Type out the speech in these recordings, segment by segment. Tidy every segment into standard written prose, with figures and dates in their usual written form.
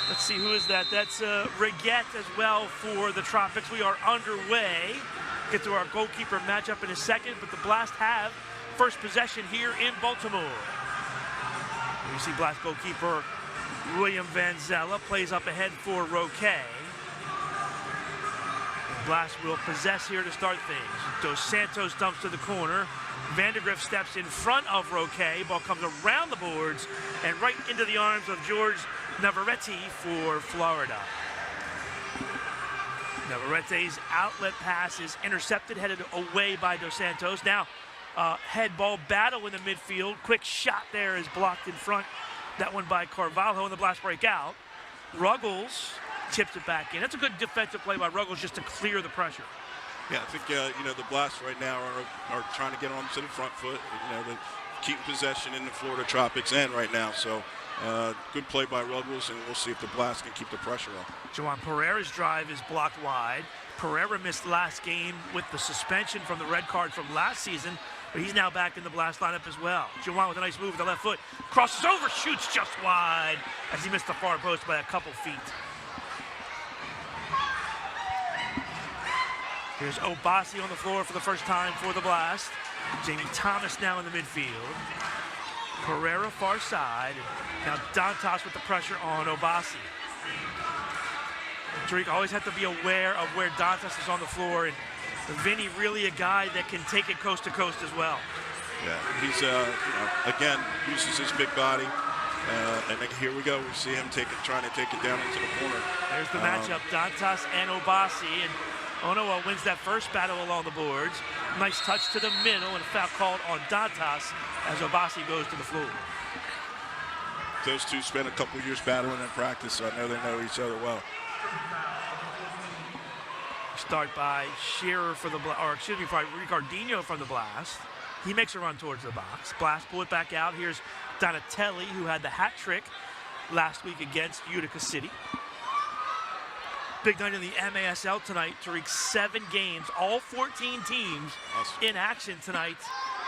Let's see, who is that? That's Reguette as well for the Tropics. We are underway. Get to our goalkeeper matchup in a second, but the Blast have first possession here in Baltimore. You see Blast goalkeeper William Vanzella plays up ahead for Roque. Blast will possess here to start things. Dos Santos dumps to the corner. Vandergrift steps in front of Roque. Ball comes around the boards and right into the arms of George Navarrete for Florida. Navarrete's outlet pass is intercepted, headed away by Dos Santos. Now, head ball battle in the midfield. Quick shot there is blocked in front. That one by Carvalho, and the Blast break out. Ruggles tips it back in. That's a good defensive play by Ruggles just to clear the pressure. Yeah, I think, the Blast right now are trying to get onto the front foot, to keep possession in the Florida Tropics end right now. So, good play by Ruggles, and we'll see if the Blast can keep the pressure on. Juan Pereira's drive is blocked wide. Pereira missed last game with the suspension from the red card from last season, but he's now back in the Blast lineup as well. Juan with a nice move with the left foot. Crosses over, shoots just wide as he missed the far post by a couple feet. Here's Obasi on the floor for the first time for the Blast. Jamie Thomas now in the midfield. Pereira far side. Now Dantas with the pressure on Obasi. Tariq always have to be aware of where Dantas is on the floor, and Vinny really a guy that can take it coast to coast as well. Yeah, he's again uses his big body, and here we go. We see him trying to take it down into the corner. There's the matchup, Dantas and Obasi, and Onoa wins that first battle along the boards. Nice touch to the middle, and a foul called on Dantas as Obasi goes to the floor. Those two spent a couple years battling in practice, so I know they know each other well. Start by Shearer for the Ricardinho from the Blast. He makes a run towards the box. Blast pull it back out. Here's Donatelli, who had the hat trick last week against Utica City. Big night in the MASL tonight. Tariq, 7 games, all 14 teams in action tonight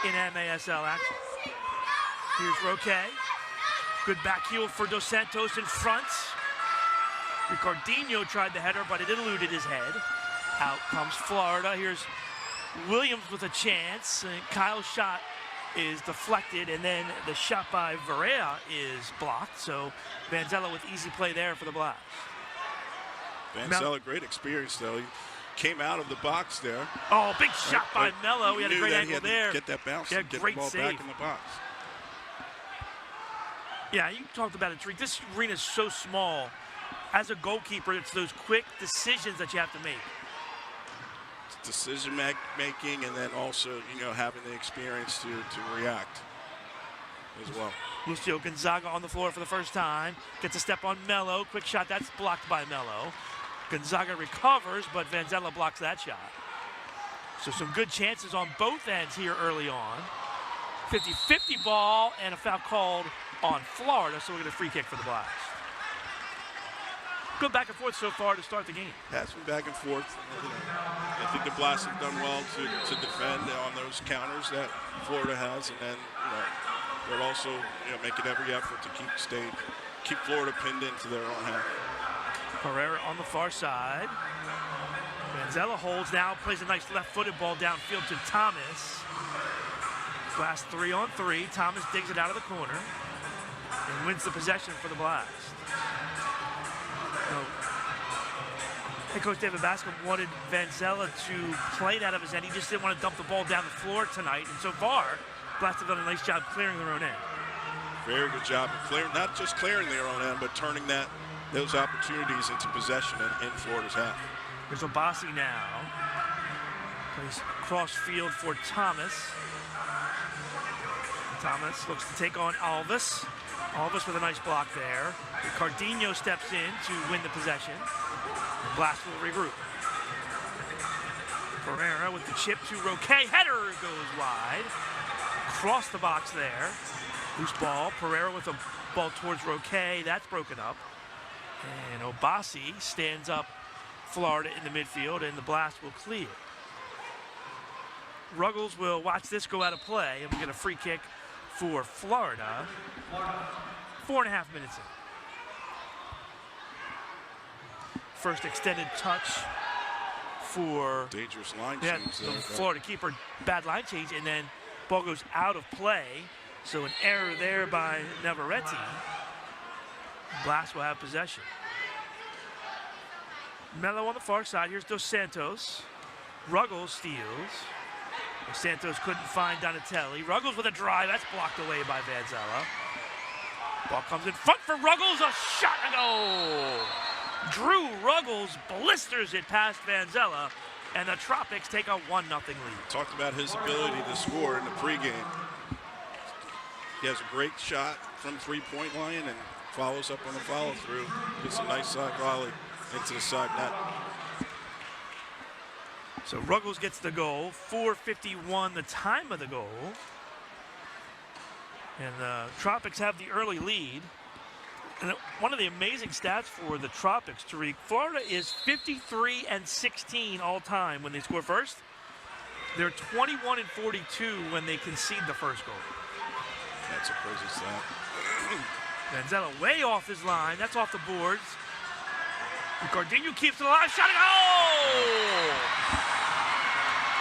in MASL action. Here's Roque. Good back heel for Dos Santos in front. Ricardinho tried the header, but it eluded his head. Out comes Florida. Here's Williams with a chance. Kyle's shot is deflected, and then the shot by Varela is blocked. So Vanzella with easy play there for the Blast. Vanzella, great experience, though. He came out of the box there. Oh, big shot by Mello. He had a great angle there. Get that bounce and get great the ball save. back in the box. Yeah, you talked about it, Tariq. This arena is so small. As a goalkeeper, it's those quick decisions that you have to make. Decision making, and then also having the experience to react as well. Lucio Gonzaga on the floor for the first time, gets a step on Mello. Quick shot, that's blocked by Mello. Gonzaga recovers, but Vanzella blocks that shot. So some good chances on both ends here early on. 50-50 ball, and a foul called on Florida, so we're going to free kick for the Blast. Good back and forth so far to start the game. Yeah, it's been back and forth. I think the Blast have done well to defend on those counters that Florida has, and then they're also making every effort to keep Florida pinned into their own half. Pereira on the far side. Vanzella holds now, plays a nice left-footed ball downfield to Thomas. Blast 3-on-3. Thomas digs it out of the corner and wins the possession for the Blast. Head coach David Bascom wanted Vanzella to play it out of his end. He just didn't want to dump the ball down the floor tonight. And so far, Blast have done a nice job clearing their own end. Very good job of clearing, not just clearing their own end, but turning those opportunities into possession in Florida's half. There's Obasi now. Plays cross field for Thomas. Thomas looks to take on Alvis. Alvis with a nice block there. Ricardinho steps in to win the possession. Blast will regroup. Pereira with the chip to Roque. Header goes wide. Across the box there. Loose ball. Pereira with a ball towards Roque. That's broken up. And Obasi stands up Florida in the midfield, and the Blast will clear. Ruggles will watch this go out of play, and we get a free kick for Florida. 4.5 minutes in. First extended touch for Dangerous line the change there. Florida keeper. Bad line change, and then ball goes out of play. So an error there by Navarrete. Blast will have possession. Melo on the far side. Here's Dos Santos. Ruggles steals. Dos Santos couldn't find Donatelli. Ruggles with a drive. That's blocked away by Vanzella. Ball comes in front for Ruggles. A shot and a goal. Drew Ruggles blisters it past Vanzella, and the Tropics take a 1-0 lead. Talked about his ability to score in the pregame. He has a great shot from three-point line and follows up on the follow-through. Gets a nice side volley into the side net. So Ruggles gets the goal. 4:51 the time of the goal. And the Tropics have the early lead. And one of the amazing stats for the Tropics, Tariq, Florida is 53-16 all time when they score first. They're 21-42 when they concede the first goal. That's a crazy stat. Vanzella way off his line. That's off the boards. Ricardinho keeps it alive. Shot and goal!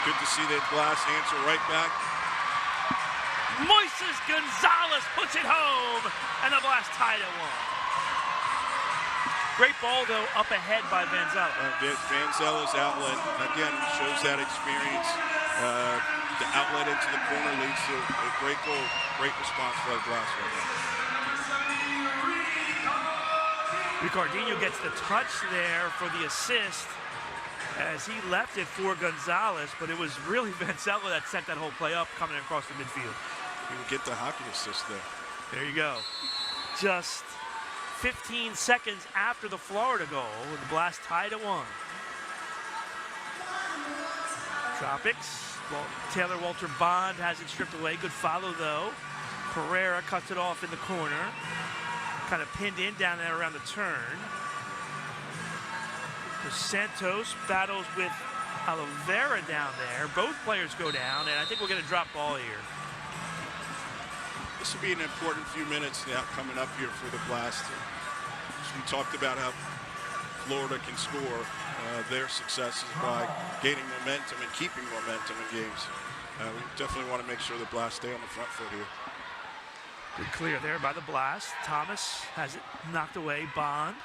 Good to see that Blast answer right back. Moises Gonzalez puts it home, and the Blast tied at 1. Great ball, though, up ahead by Vanzella. Vanzella's outlet, again, shows that experience. The outlet into the corner leads to a great goal. Great response by the Blast right now. Ricardinho gets the touch there for the assist as he left it for Gonzalez, but it was really Vanzella that set that whole play up coming across the midfield. He would get the hockey assist there. There you go. Just 15 seconds after the Florida goal, the Blast tied at 1. Tropics. Well, Taylor Walter Bond has it stripped away. Good follow, though. Pereira cuts it off in the corner. Kind of pinned in down there around the turn. Dos Santos battles with Oliveira down there. Both players go down, and I think we'll get a drop ball here. This will be an important few minutes now coming up here for the Blast. We talked about how Florida can score. Their success is by gaining momentum and keeping momentum in games. We definitely want to make sure the Blast stay on the front foot here. Good clear there by the Blast. Thomas has it knocked away. Bond.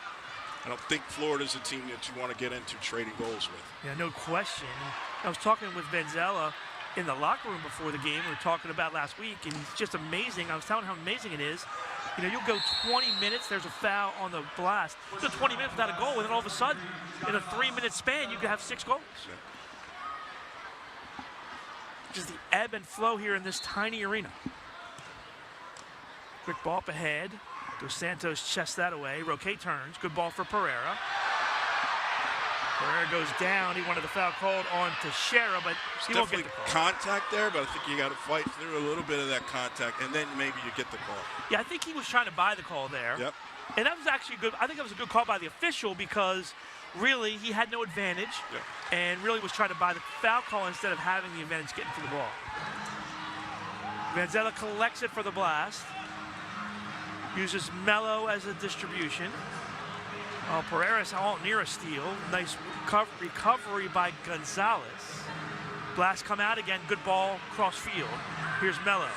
I don't think Florida's a team that you want to get into trading goals with. Yeah, no question. I was talking with Vanzella in the locker room before the game. We were talking about last week, and it's just amazing. I was telling him how amazing it is. You know, you'll go 20 minutes, there's a foul on the Blast. You'll go 20 minutes without a goal, and then all of a sudden, in a 3-minute span, you could have 6 goals. Yeah. Just the ebb and flow here in this tiny arena. Quick ball up ahead. Dos Santos chests that away. Roque turns. Good ball for Pereira. Pereira goes down. He wanted the foul called on Teixeira, but he won't get the call. Contact there, but I think you got to fight through a little bit of that contact, and then maybe you get the call. Yeah, I think he was trying to buy the call there. Yep. And that was actually good. I think that was a good call by the official because really he had no advantage and really was trying to buy the foul call instead of having the advantage getting to the ball. Vanzella collects it for the Blast. Uses Melo as a distribution. Pereira's all near a steal. Nice recovery by Gonzalez. Blast come out again. Good ball cross field. Here's Melo.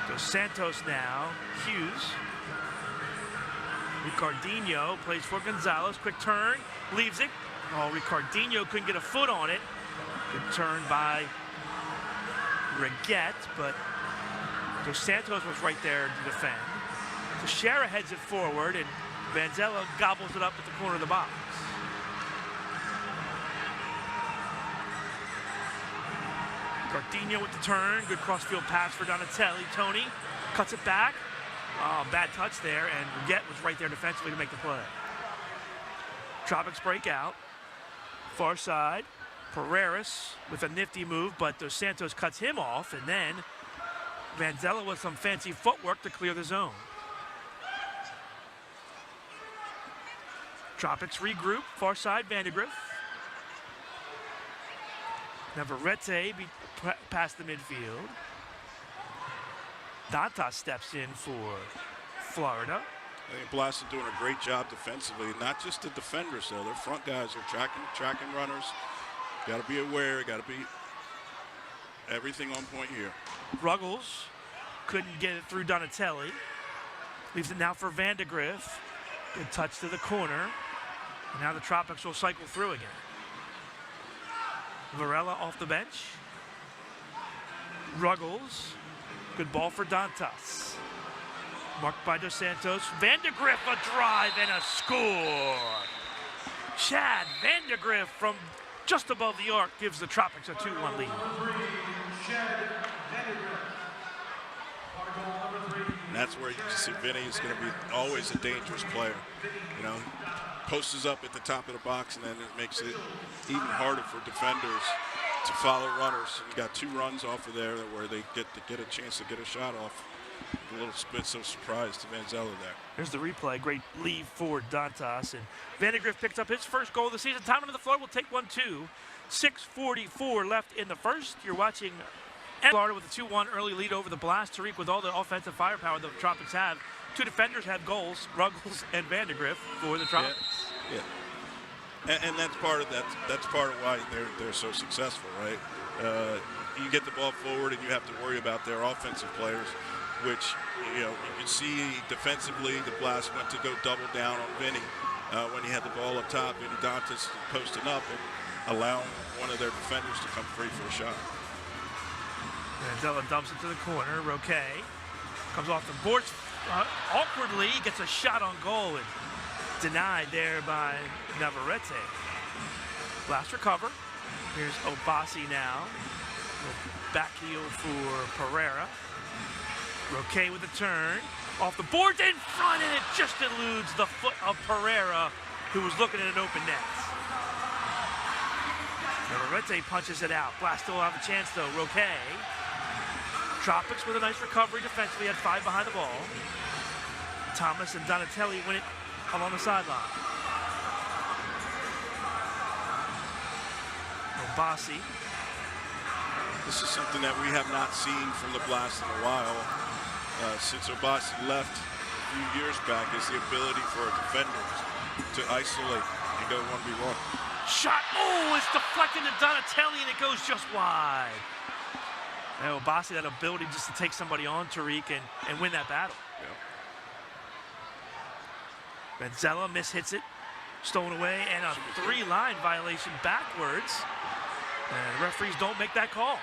Dos Santos now. Hughes. Ricardinho plays for Gonzalez. Quick turn. Leaves it. Oh, Ricardinho couldn't get a foot on it. Good turn by Reguette, but Dos Santos was right there to defend. Teixeira heads it forward, and Vanzella gobbles it up at the corner of the box. Ricardinho with the turn. Good crossfield pass for Donatelli. Tony cuts it back. Oh, bad touch there, and Reguette was right there defensively to make the play. Tropics break out. Far side. Pereiras with a nifty move, but Dos Santos cuts him off, and then Vanzella with some fancy footwork to clear the zone. Tropics regroup. Far side, Vandegrift. Navarrete past the midfield. Dantas steps in for Florida. I think Blast is doing a great job defensively. Not just the defenders, though. Their front guys are tracking runners. Got to be aware. Got to be everything on point here. Ruggles couldn't get it through Donatelli. Leaves it now for Vandegrift. Good touch to the corner. And now the Tropics will cycle through again. Varela off the bench. Ruggles. Good ball for Dantas. Marked by Dos Santos. Vandegrift, a drive and a score. Chad Vandegrift from just above the arc gives the Tropics a 2-1 lead. And that's where you see Vinny is going to be always a dangerous player. You know, posts up at the top of the box, and then it makes it even harder for defenders to follow runners. And you got 2 runs off of there where they get a chance to get a shot off. A little bit of surprise to Vanzella there. Here's the replay. Great lead for Dantas. And Vandegrift picks up his first goal of the season. Time on the floor. We'll take 1-2. 6:44 left in the first. You're watching Florida with a 2-1 early lead over the Blast. Tariq, with all the offensive firepower the Tropics have. 2 defenders have goals, Ruggles and Vandegrift for the Tropics. Yeah. And that's part of that. That's part of why they're so successful, right? You get the ball forward, and you have to worry about their offensive players, which you can see defensively. The Blast went to go double down on Vinny when he had the ball up top, and Dantas posting up and allowing one of their defenders to come free for a shot. Vandella dumps it to the corner. Roque comes off the boards awkwardly, gets a shot on goal and denied there by Navarrete. Blast recover. Here's Obasi now. Back heel for Pereira. Roque with a turn. Off the boards in front, and it just eludes the foot of Pereira, who was looking at an open net. Navarrete punches it out. Blast still have a chance though. Roque. Tropics with a nice recovery defensively, had 5 behind the ball. Thomas and Donatelli win it along the sideline. Obasi. This is something that we have not seen from the Blast in a while. Since Obasi left a few years back, is the ability for defenders to isolate and go 1v1. Shot, oh, it's deflected to Donatelli and it goes just wide. And Obasi, that ability just to take somebody on, Tariq, and win that battle. Yeah. Vanzella mishits it, stolen away, and a 3-line violation backwards. And referees don't make that call.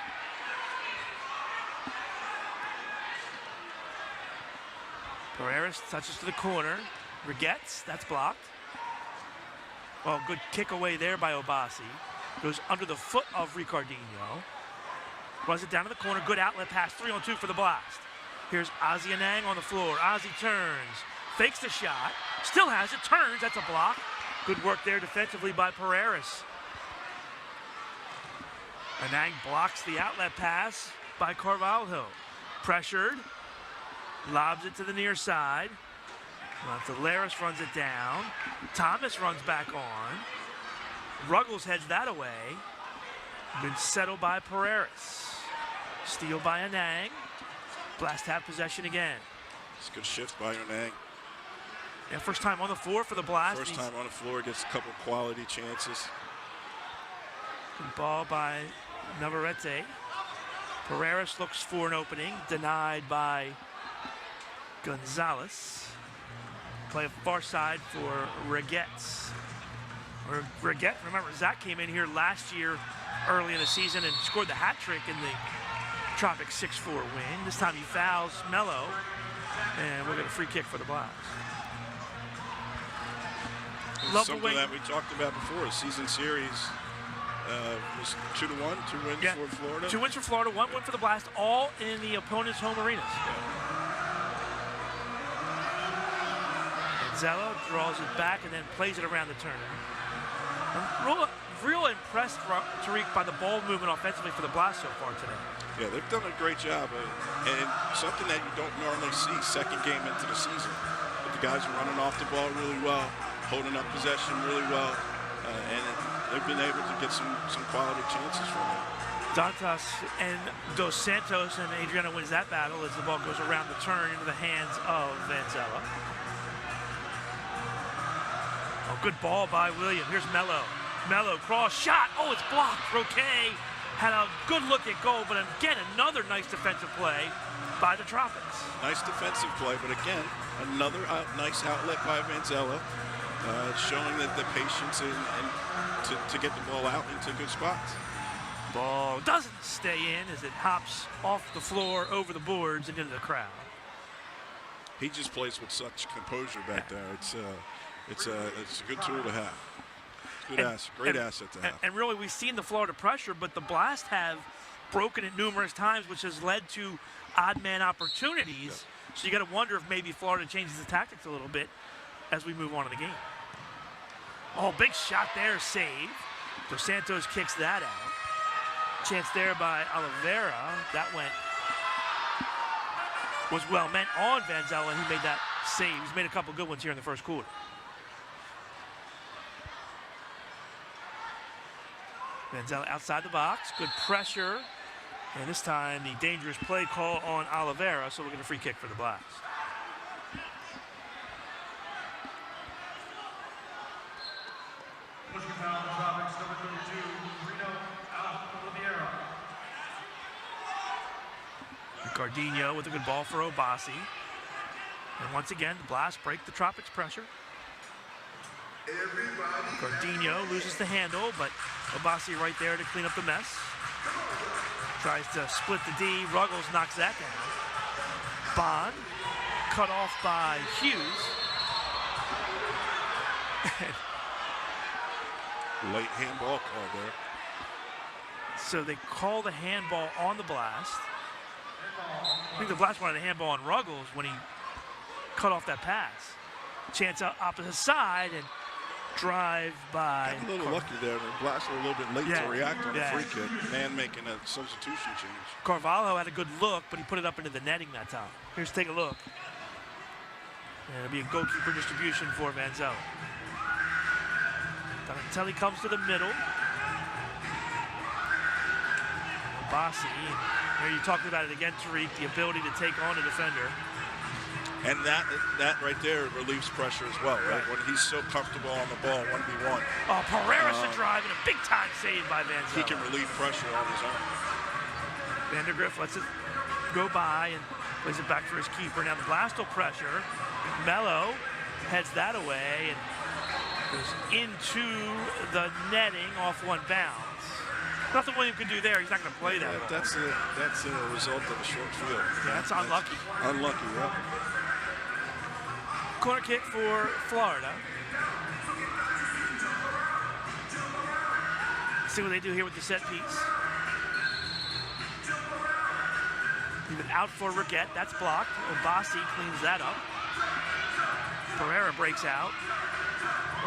Pereira touches to the corner. Regettes, that's blocked. Well, good kick away there by Obasi. Goes under the foot of Ricardinho. Runs it down to the corner. Good outlet pass. 3-on-2 for the Blast. Here's Ozzy Anang on the floor. Ozzy turns. Fakes the shot. Still has it. Turns. That's a block. Good work there defensively by Pereiras. Anang blocks the outlet pass by Carvalho. Pressured. Lobs it to the near side. Monteleras runs it down. Thomas runs back on. Ruggles heads that away. Been settled by Pereiras. Steal by Anang. Blast have possession again. It's a good shift by Anang. Yeah, first time on the floor for the Blast. First time on the floor, gets a couple quality chances. Good ball by Navarrete. Pereiras looks for an opening. Denied by Gonzalez. Play far side for Regettes. Reguette, remember, Zach came in here last year early in the season and scored the hat trick in the Tropics 6-4 win. This time he fouls Mello, and we'll get a free kick for the Blast. Something that we talked about before, a season series was 2-1, 2 wins for Florida. 2 wins for Florida, 1 win for the Blast, all in the opponent's home arenas. Zella draws it back and then plays it around the turn. I'm real impressed, Tariq, by the ball movement offensively for the Blast so far today. Yeah, they've done a great job, and something that you don't normally see second game into the season. But the guys are running off the ball really well, holding up possession really well, and they've been able to get some quality chances from it. Dantas and Dos Santos, and Adriano wins that battle as the ball goes around the turn into the hands of Vanzella. Oh, good ball by William. Here's Mello. Mello, cross shot. Oh, it's blocked. Roque had a good look at goal, but again, another nice defensive play by the Tropics. Nice defensive play, but again, another nice outlet by Vanzella, showing that the patience and to get the ball out into good spots. Ball doesn't stay in as it hops off the floor, over the boards, and into the crowd. He just plays with such composure back there. It's a good tool to have. Good asset, great asset to have. And really, we've seen the Florida pressure, but the Blast have broken it numerous times, which has led to odd man opportunities. Yep. So you got to wonder if maybe Florida changes the tactics a little bit as we move on in the game. Oh, big shot there, save. Dos Santos kicks that out. Chance there by Oliveira. That was well meant on Vanzella, and he made that save. He's made a couple good ones here in the first quarter. Vanzella outside the box, good pressure, and this time the dangerous play call on Oliveira, so we're going to free kick for the Blast. Pushing foul, Tropics, number 32, Gardino with a good ball for Obasi. And once again, the Blast break the Tropics pressure. Gardino loses the handle, but Obasi right there to clean up the mess. Tries to split the D. Ruggles knocks that down. Bond cut off by Hughes. Late handball call there. So they call the handball on the Blast. I think the Blast wanted a handball on Ruggles when he cut off that pass. Chance up opposite side and drive by. Got a little lucky there. The Blast were a little bit late to react on the free kick. Man making a substitution change. Carvalho had a good look, but he put it up into the netting that time. Here's take a look. And it'll be a goalkeeper distribution for Vanzella. Donatelli comes to the middle. Obasi. Here you talked about it again, Tariq, the ability to take on a defender. And that right there relieves pressure as well, right? When he's so comfortable on the ball, 1v1. Oh, Pereira's a drive and a big-time save by Vanzella. He can relieve pressure on his own. Vandergriff lets it go by and plays it back for his keeper. Now the Blast will pressure. Mello heads that away and goes into the netting off one bounce. Nothing William can do there. He's not going to play that. That's a result of a short field. Yeah, that's unlucky. Unlucky, yeah. Corner kick for Florida. See what they do here with the set piece. Leave it out for Riquette. That's blocked. Obasi cleans that up. Pereira breaks out.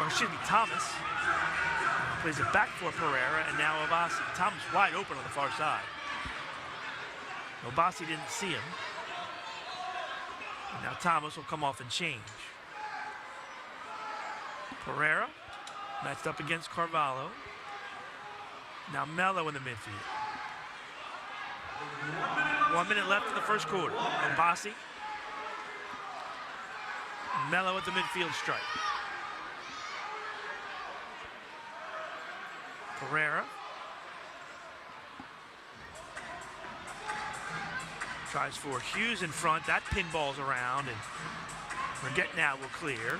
Or excuse me, Thomas. Plays it back for Pereira, and now Obasi. Thomas wide open on the far side. Obasi didn't see him. And now Thomas will come off and change. Pereira matched up against Carvalho. Now Mello in the midfield. 1 minute left in the first quarter. Obasi. Mello at the midfield stripe. Pereira. Tries for Hughes in front. That pinballs around, and Riquette now will clear.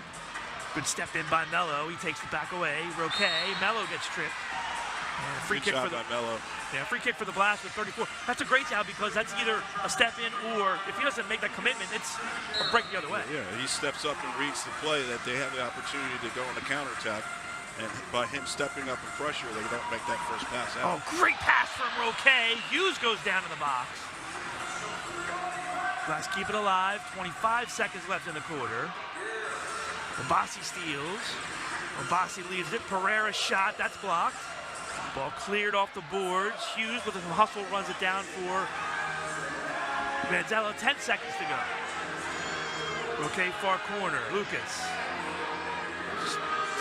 Good step in by Mello. He takes it back away. Roque. Mello gets tripped. And a free kick for the Mello. Yeah, free kick for the Blast with 34. That's a great job because that's either a step in or if he doesn't make that commitment, it's a break the other way. Yeah, he steps up and reads the play that they have the opportunity to go on the counterattack. And by him stepping up and pressure, they don't make that first pass out. Oh, great pass from Roque. Hughes goes down in the box. Blast keep it alive. 25 seconds left in the quarter. Obasi steals. Obasi leaves it. Pereira shot. That's blocked. Ball cleared off the boards. Hughes with a hustle runs it down for Vanzella. 10 seconds to go. Roque far corner. Lucas.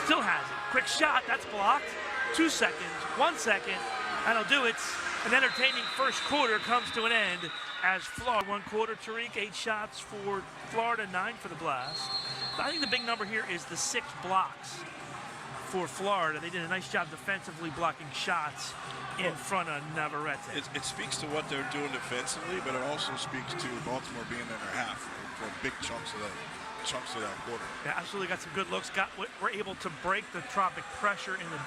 Still has it. Quick shot. That's blocked. 2 seconds. 1 second. That'll do it. An entertaining first quarter comes to an end as Florida, 1 quarter, Tariq, 8 shots for Florida, 9 for the Blast. I think the big number here is the 6 blocks for Florida. They did a nice job defensively blocking shots in front of Navarrete. It speaks to what they're doing defensively, but it also speaks to Baltimore being in their half for big chunks of that quarter. Yeah, absolutely got some good looks. We're able to break the Tropic pressure in the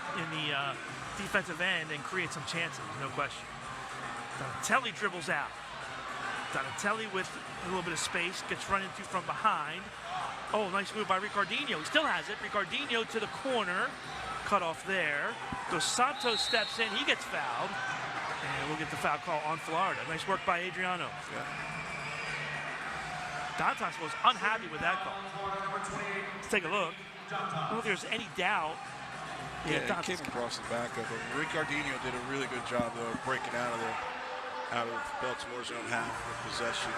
defensive end and create some chances, no question. Donatelli dribbles out. Donatelli with a little bit of space, gets run into from behind. Oh, nice move by Ricardinho. He still has it. Ricardinho to the corner. Cut off there. Dos Santos steps in. He gets fouled. And we'll get the foul call on Florida. Nice work by Adriano. Yeah. Dantas was unhappy with that call. Let's take a look. I don't know if there's any doubt. Yeah, it came across the back of him. Ricardinho did a really good job, though, breaking out of Baltimore's own half of possession.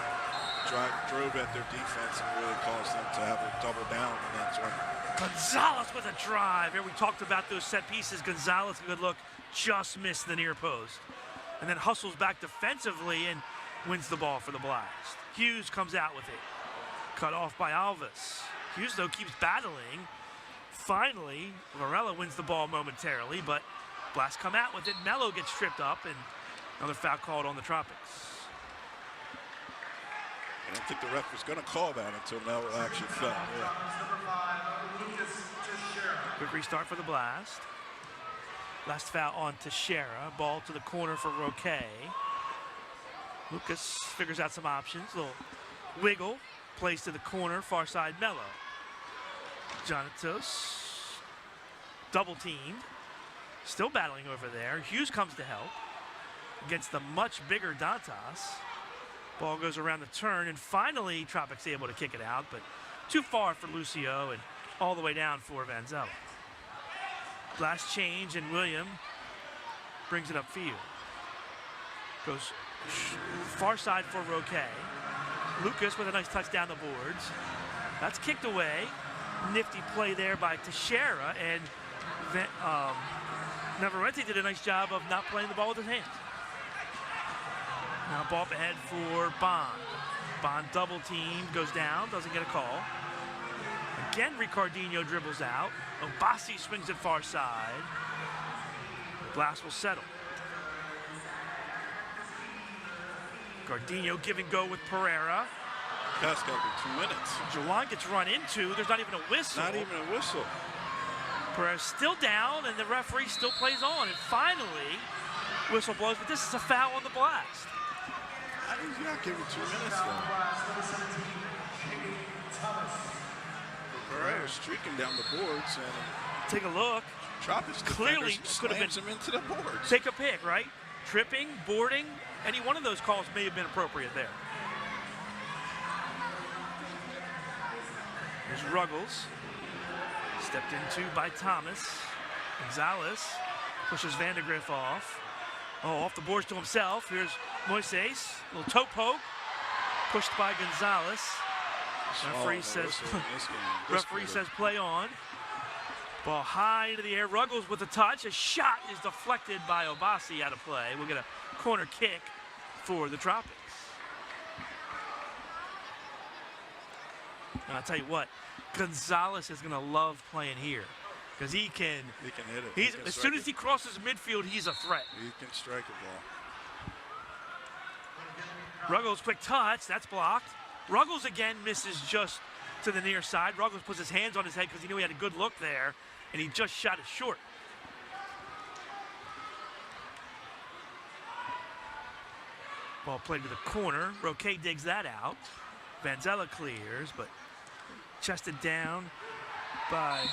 Drove at their defense and really caused them to have a double down, and that's when Gonzalez with a drive. Here we talked about those set pieces. Gonzalez, a good look, just missed the near post. And then hustles back defensively and wins the ball for the Blast. Hughes comes out with it. Cut off by Alves. Hughes, though, keeps battling. Finally, Varela wins the ball momentarily, but Blast come out with it. Melo gets tripped up, and another foul called on the Tropics. I don't think the ref was going to call that until Melo actually fell. Yeah. Quick restart for the Blast. Last foul on Teixeira. Ball to the corner for Roque. Lucas figures out some options. Little wiggle. Plays to the corner. Far side Melo. Jonatos. Double teamed. Still battling over there. Hughes comes to help. Against the much bigger Dantas. Ball goes around the turn, and finally Tropics able to kick it out, but too far for Lucio and all the way down for Vanzella. Last change, and William brings it upfield. Goes far side for Roque. Lucas with a nice touch down the boards. That's kicked away. Nifty play there by Teixeira, and Navarrete did a nice job of not playing the ball with his hands. Now ball up ahead for Bond. Bond double team, goes down, doesn't get a call. Again, Ricardinho dribbles out. Obasi swings it far side. Blast will settle. Gardino give and go with Pereira. That's got to be 2 minutes. Jawan gets run into. There's not even a whistle. Not even a whistle. Pereira's still down, and the referee still plays on. And finally, whistle blows, but this is a foul on the Blast. He's not giving 2 minutes, though. Pereira's streaking down the boards, and take a look. Tropics clearly could have been him into the boards. Take a pick, right? Tripping, boarding, any one of those calls may have been appropriate there. There's Ruggles, stepped into by Thomas. Gonzalez pushes Vandegrift off. Oh, off the boards to himself. Here's Moises, little toe poke, pushed by Gonzalez. Referee says play on. Ball high into the air. Ruggles with a touch. A shot is deflected by Obasi out of play. We'll get a corner kick for the Tropics. And I'll tell you what, Gonzalez is going to love playing here because he can hit it. As soon as he crosses midfield, he's a threat. He can strike a ball. Ruggles quick touch. That's blocked. Ruggles again misses just to the near side. Ruggles puts his hands on his head because he knew he had a good look there, and he just shot it short. Ball played to the corner. Roque digs that out. Vanzella clears, but chested down by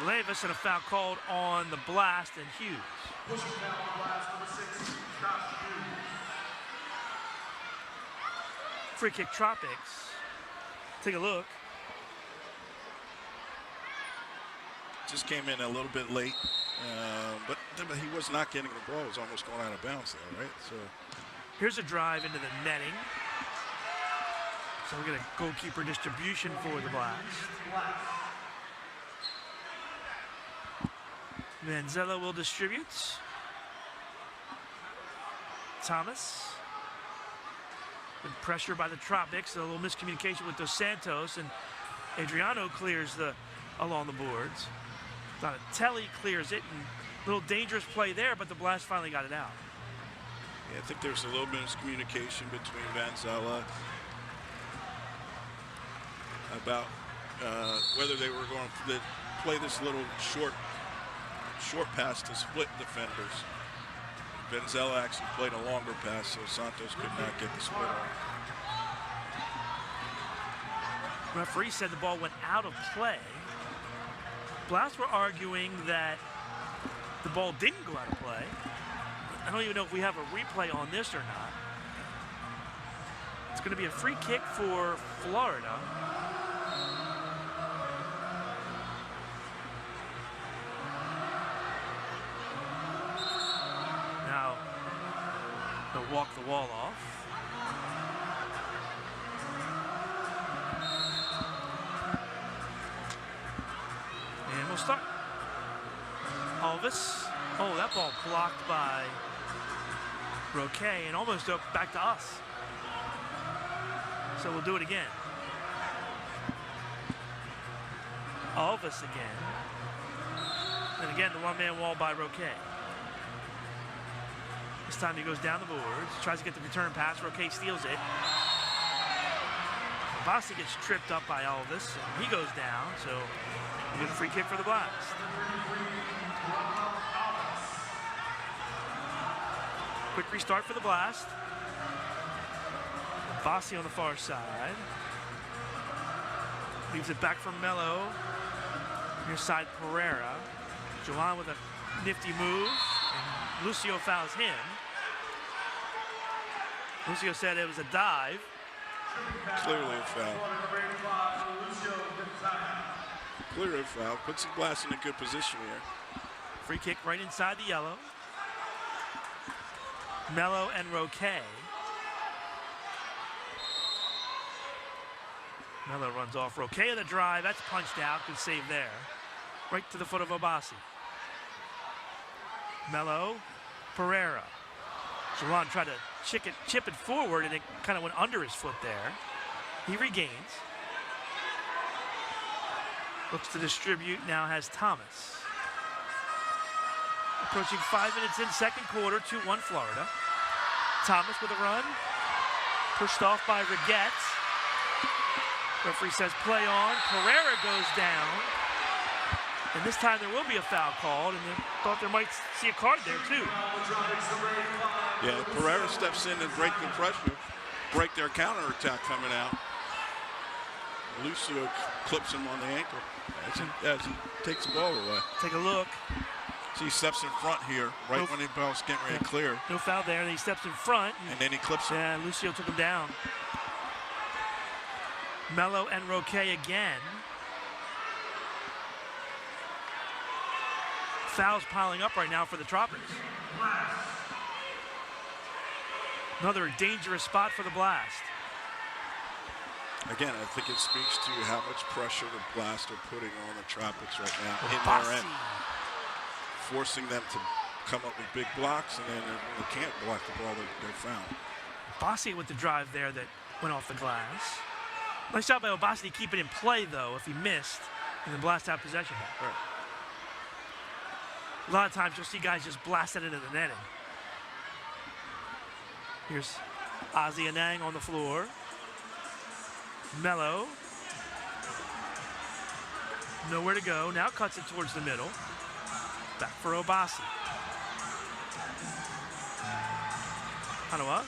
Levis, and a foul called on the Blast and Hughes. Free kick Tropics. Take a look. Just came in a little bit late, but he was not getting the ball. It was almost going out of bounds there, right? So here's a drive into the netting. So we get a goalkeeper distribution for the Blast. Vanzella will distribute. Thomas. Good pressure by the Tropics. A little miscommunication with Dos Santos, and Adriano clears along the boards. Donatelli clears it, and a little dangerous play there, but the Blast finally got it out. Yeah, I think there's a little bit of miscommunication between Vanzella about whether they were going to play this little short pass to split defenders. Vanzella actually played a longer pass, so Santos could not get the split on. Referee said the ball went out of play. Blast were arguing that the ball didn't go out of play. I don't even know if we have a replay on this or not. It's going to be a free kick for Florida. Now, they'll walk the wall off. And we'll start. Alvis. Oh, that ball blocked by Roque and almost up back to us. So we'll do it again. Alvis again. And again, the one-man wall by Roque. This time he goes down the boards, tries to get the return pass. Roque steals it. Bossi gets tripped up by Alvis, and he goes down, so we get a free kick for the Blast. Quick restart for the Blast. Bossi on the far side. Leaves it back for Mello. Near side Pereira. Joan with a nifty move. And Lucio fouls him. Lucio said it was a dive. Clearly a foul. Clearly a foul. Puts the Blast in a good position here. Free kick right inside the yellow. Mello and Roque. Mello runs off. Roque of the drive. That's punched out. Good save there. Right to the foot of Obasi. Mello, Pereira. Joan tried to chip it forward, and it kind of went under his foot there. He regains. Looks to distribute, now has Thomas. Approaching 5 minutes in, second quarter, 2-1 Florida. Thomas with a run. Pushed off by Regetz. Referee says play on. Pereira goes down. And this time there will be a foul called, and they thought there might see a card there too. Yeah, Pereira steps in and break the pressure, break their counterattack coming out. Lucio clips him on the ankle as he takes the ball away. Take a look. So he steps in front here, right when the ball's getting ready to clear. No foul there, and he steps in front. And then he clips him. Yeah, Lucio took him down. Mello and Roque again. Fouls piling up right now for the Tropics. Another dangerous spot for the Blast. Again, I think it speaks to how much pressure the Blast are putting on the Tropics right now in their end. Forcing them to come up with big blocks, and then they can't block the ball, they're fouled. Obasi with the drive there that went off the glass. Nice job by Obasi to keep it in play, though, if he missed, and the Blast have possession back. Right. A lot of times you'll see guys just blast it into the netting. Here's Ozzy Anang on the floor. Mello. Nowhere to go. Now cuts it towards the middle. Back for Obasi. Hanawa.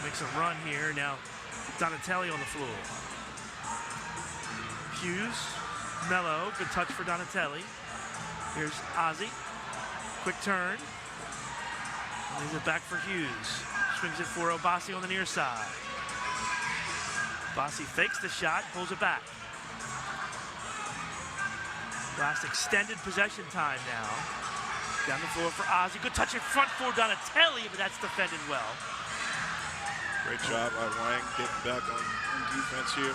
Makes a run here. Now Donatelli on the floor. Hughes. Mello. Good touch for Donatelli. Here's Ozzy. Quick turn. Leaves it back for Hughes. Swings it for Obasi on the near side. Obasi fakes the shot, pulls it back. Last extended possession time now. Down the floor for Ozzy. Good touch in front for Donatelli, but that's defended well. Great job by Wang getting back on defense here.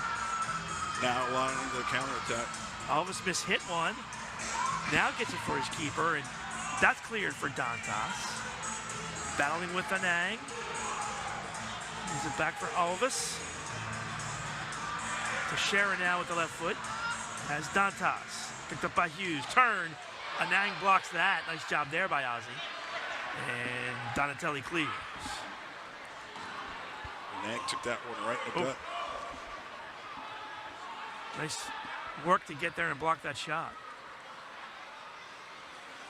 Now allowing the counterattack. Alvis hit one. Now gets it for his keeper, and that's cleared for Dantas. Battling with Anang. Moves it back for Alvis. To Sharon now with the left foot. Has Dantas. Picked up by Hughes. Turn. Anang blocks that. Nice job there by Ozzy. And Donatelli clears. Anang took that one right in the gut. Nice work to get there and block that shot.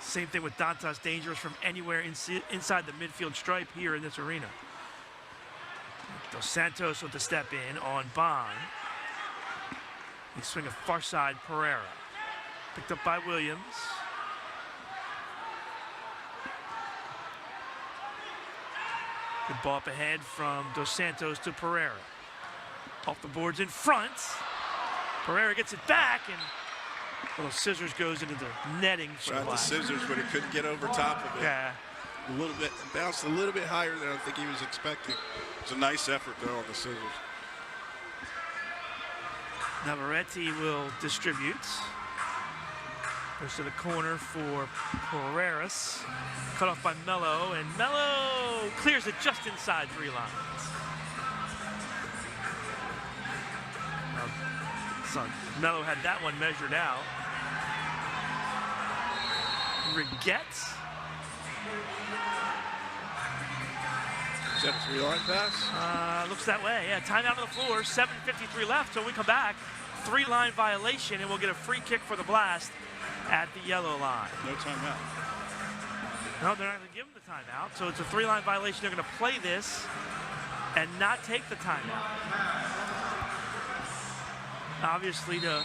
Same thing with Dantas, dangerous from anywhere inside the midfield stripe here in this arena. Dos Santos with the step in on Bond. They swing a far side, Pereira. Picked up by Williams. Good ball up ahead from Dos Santos to Pereira. Off the boards in front. Pereira gets it back, and little scissors goes into the netting. Tried the scissors, but he couldn't get over top of it. Yeah. A little bit, bounced a little bit higher than I think he was expecting. It's a nice effort, though, on the scissors. Navarrete will distribute. Goes to the corner for Pereiras. Cut off by Mello, and Mello clears it just inside 3 lines. So Mello had that one measured out. Regetz. Is that a 3-line pass? Looks that way. Yeah, timeout on the floor. 7:53 left. So we come back. 3-line violation, and we'll get a free kick for the Blast at the yellow line. No timeout. No, they're not going to give them the timeout. So it's a 3-line violation. They're going to play this and not take the timeout. Obviously, to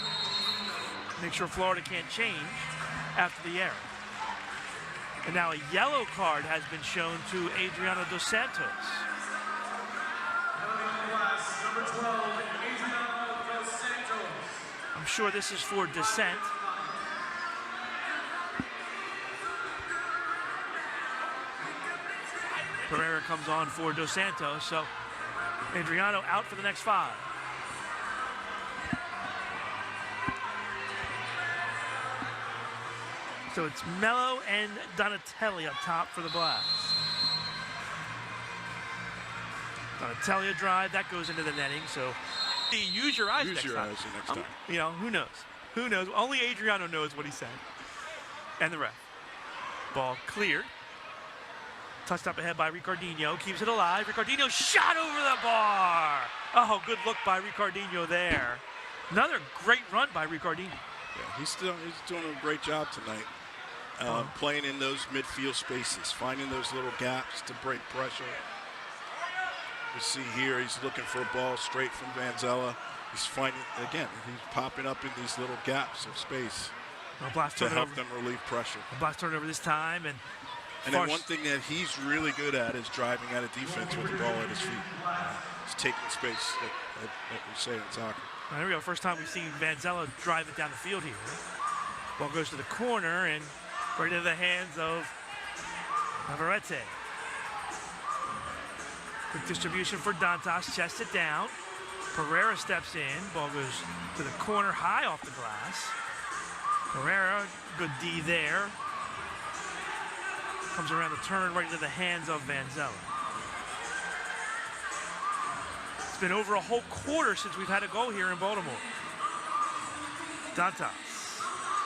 make sure Florida can't change after the error. And now a yellow card has been shown to Adriano Dos Santos. Number 12, Adriano Dos Santos. I'm sure this is for dissent. Pereira comes on for Dos Santos, so Adriano out for the next 5. So it's Mello and Donatelli up top for the Blast. Donatelli a drive, that goes into the netting, so use your eyes next time. You know, who knows? Who knows? Only Adriano knows what he said. And the ref. Ball cleared. Touched up ahead by Ricardinho, keeps it alive. Ricardinho shot over the bar. Oh, good look by Ricardinho there. Another great run by Ricardinho. Yeah, he's doing a great job tonight. Playing in those midfield spaces, finding those little gaps to break pressure. You see here, he's looking for a ball straight from Vanzella. He's finding, again, he's popping up in these little gaps of space to help them relieve pressure. Blast turnover this time, and then one thing that he's really good at is driving out of defense with the ball at his feet. He's taking space, that we say in soccer. There we go. First time we've seen Vanzella drive it down the field here. Ball goes to the corner and right into the hands of Navarrete. Quick distribution for Dantas. Chests it down. Pereira steps in. Ball goes to the corner, high off the glass. Pereira, good D there. Comes around the turn right into the hands of Vanzella. It's been over a whole quarter since we've had a goal here in Baltimore. Dantas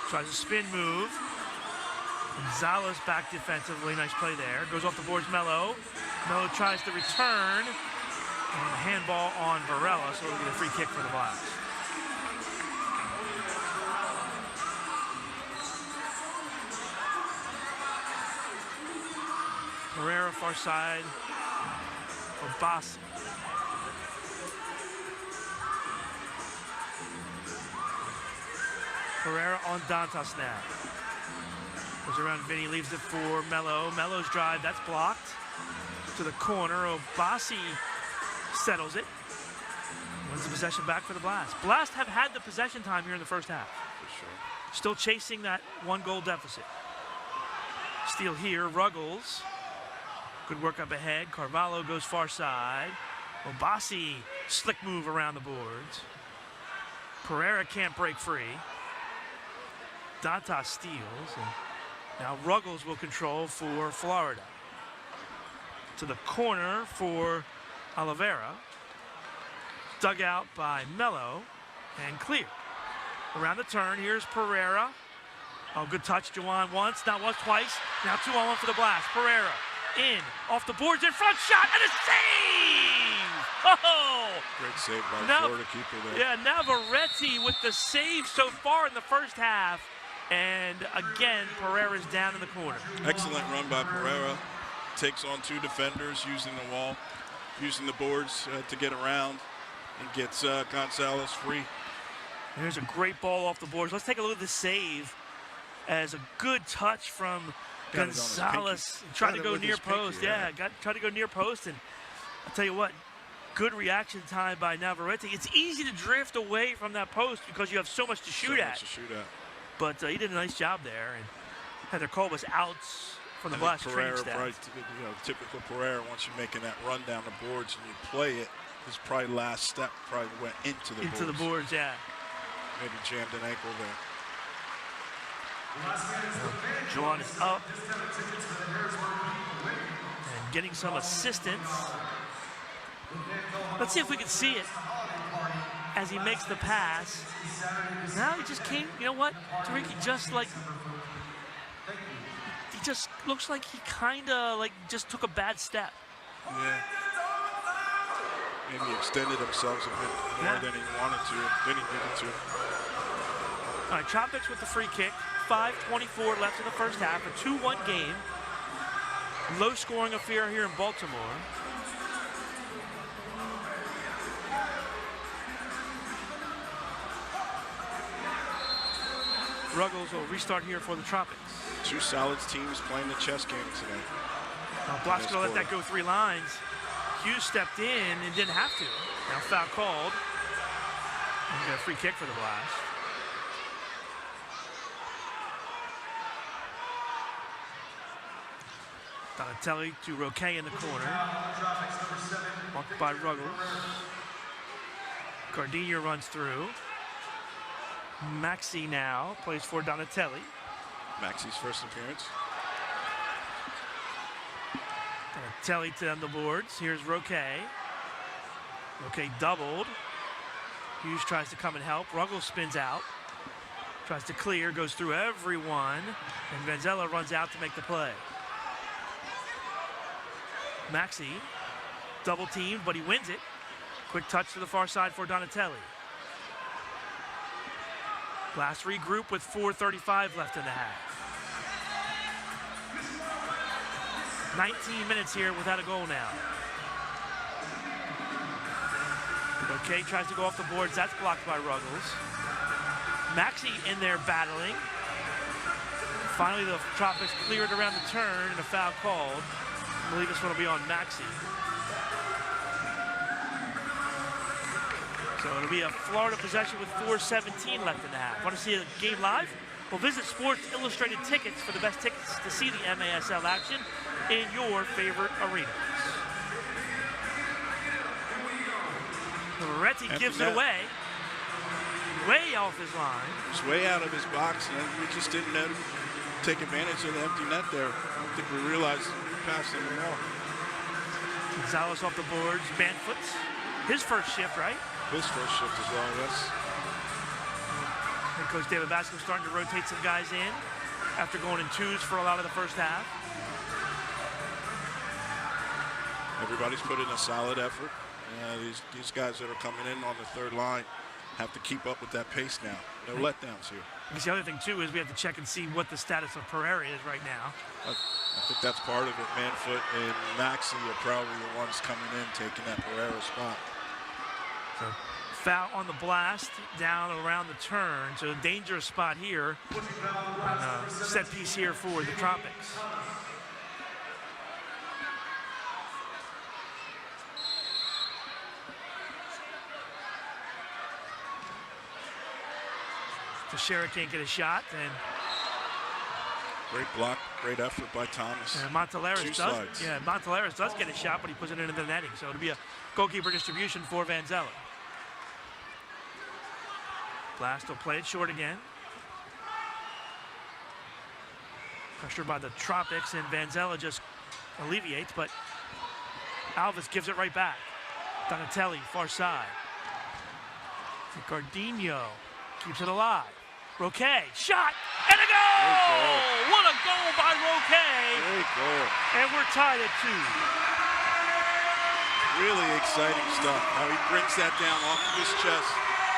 tries a spin move. Gonzalez back defensively. Nice play there. Goes off the boards, Mello. Mello tries to return. And handball on Varela, so it'll be a free kick for the Blast. Pereira far side for Bassi. Pereira on Dantas now. Goes around Vinny, leaves it for Mello. Mello's drive, that's blocked. To the corner, Obasi settles it. Wins the possession back for the Blast. Blast have had the possession time here in the first half. For sure. Still chasing that 1-goal deficit. Steal here, Ruggles. Good work up ahead. Carvalho goes far side. Obasi, slick move around the boards. Pereira can't break free. Dantas steals. And now Ruggles will control for Florida. to the corner for Oliveira. Dug out by Mello and clear. Around the turn, here's Pereira. Oh, good touch, Juwan once, not once, twice. Now 2-on-1 for the Blast. Pereira in, off the boards, in front, shot, and a save! Oh! Great save by the Florida keeper there. Yeah, Navarrete with the save so far in the first half. And again, Pereira's down in the corner. Excellent run by Pereira. Takes on 2 defenders, using the wall, using the boards to get around, and gets Gonzalez free. There's a great ball off the boards. Let's take a look at the save as a good touch from Gonzalez. Tried to go near post. Tried to go near post. And I'll tell you what, good reaction time by Navarrete. It's easy to drift away from that post because you have so much to shoot at. But he did a nice job there. And had their call was outs from the Blast training staff. Right, typical Pereira, once you're making that run down the boards and you play it, his probably last step probably went into the boards. Into the boards, yeah. Maybe jammed an ankle there. Juwan is up and getting some assistance. Let's see if we can see it as he makes the pass. Now he just came, you know what, Tariq, he just looks like he kind of just took a bad step. Yeah. Maybe extended himself a bit more than he wanted to, than he needed to. All right, Tropics with the free kick. 5:24 left in the first half. A 2-1 game. Low scoring affair here in Baltimore. Ruggles will restart here for the Tropics. 2 solid teams playing the chess game today. Block's going to let that go 3 lines. Hughes stepped in and didn't have to. Now foul called. And we got a free kick for the Blast. Donatelli to Roque in the corner. Marked by Ruggles. Gardenia runs through. Maxi now plays for Donatelli. Maxi's first appearance. Donatelli to the boards. Here's Roque. Roque doubled. Hughes tries to come and help. Ruggles spins out. Tries to clear, goes through everyone. And Vanzella runs out to make the play. Maxi, double teamed, but he wins it. Quick touch to the far side for Donatelli. Blast regroup with 4:35 left in the half. 19 minutes here without a goal now. Roque tries to go off the boards. That's blocked by Ruggles. Maxi in there battling. Finally, the Tropics cleared around the turn and a foul called. I believe this one will be on Maxi. So it'll be a Florida possession with 4:17 left in the half. Want to see the game live? Well, visit Sports Illustrated Tickets for the best tickets to see the MASL action in your favorite arenas. Moretti gives it away. Way off his line. It's way out of his box, and we just didn't know to take advantage of the empty net there. I don't think we realized passing the ball. Gonzalez off the boards, Manfoot. His first shift, right? His first shift as well, yes. Head coach David Bascom starting to rotate some guys in after going in 2s for a lot of the first half. Everybody's put in a solid effort. These guys that are coming in on the third line have to keep up with that pace now. No letdowns here. Because the other thing, too, is we have to check and see what the status of Pereira is right now. I think that's part of it. Manfoot and Maxi are probably the ones coming in, taking that Pereira spot. So, foul on the Blast, down around the turn. So, a dangerous spot here. Set piece here for the Tropics. Teixeira can't get a shot, and great block, great effort by Thomas. And Montelares does get a shot, but he puts it into the netting. So it'll be a goalkeeper distribution for Vanzella. Blast will play it short again. Pressured by the Tropics, and Vanzella just alleviates, but Alves gives it right back. Donatelli, far side. Ricardinho keeps it alive. Roque, shot, and a goal! What a goal by Roque! Great goal. And we're tied at 2. Really exciting stuff. How he brings that down off of his chest.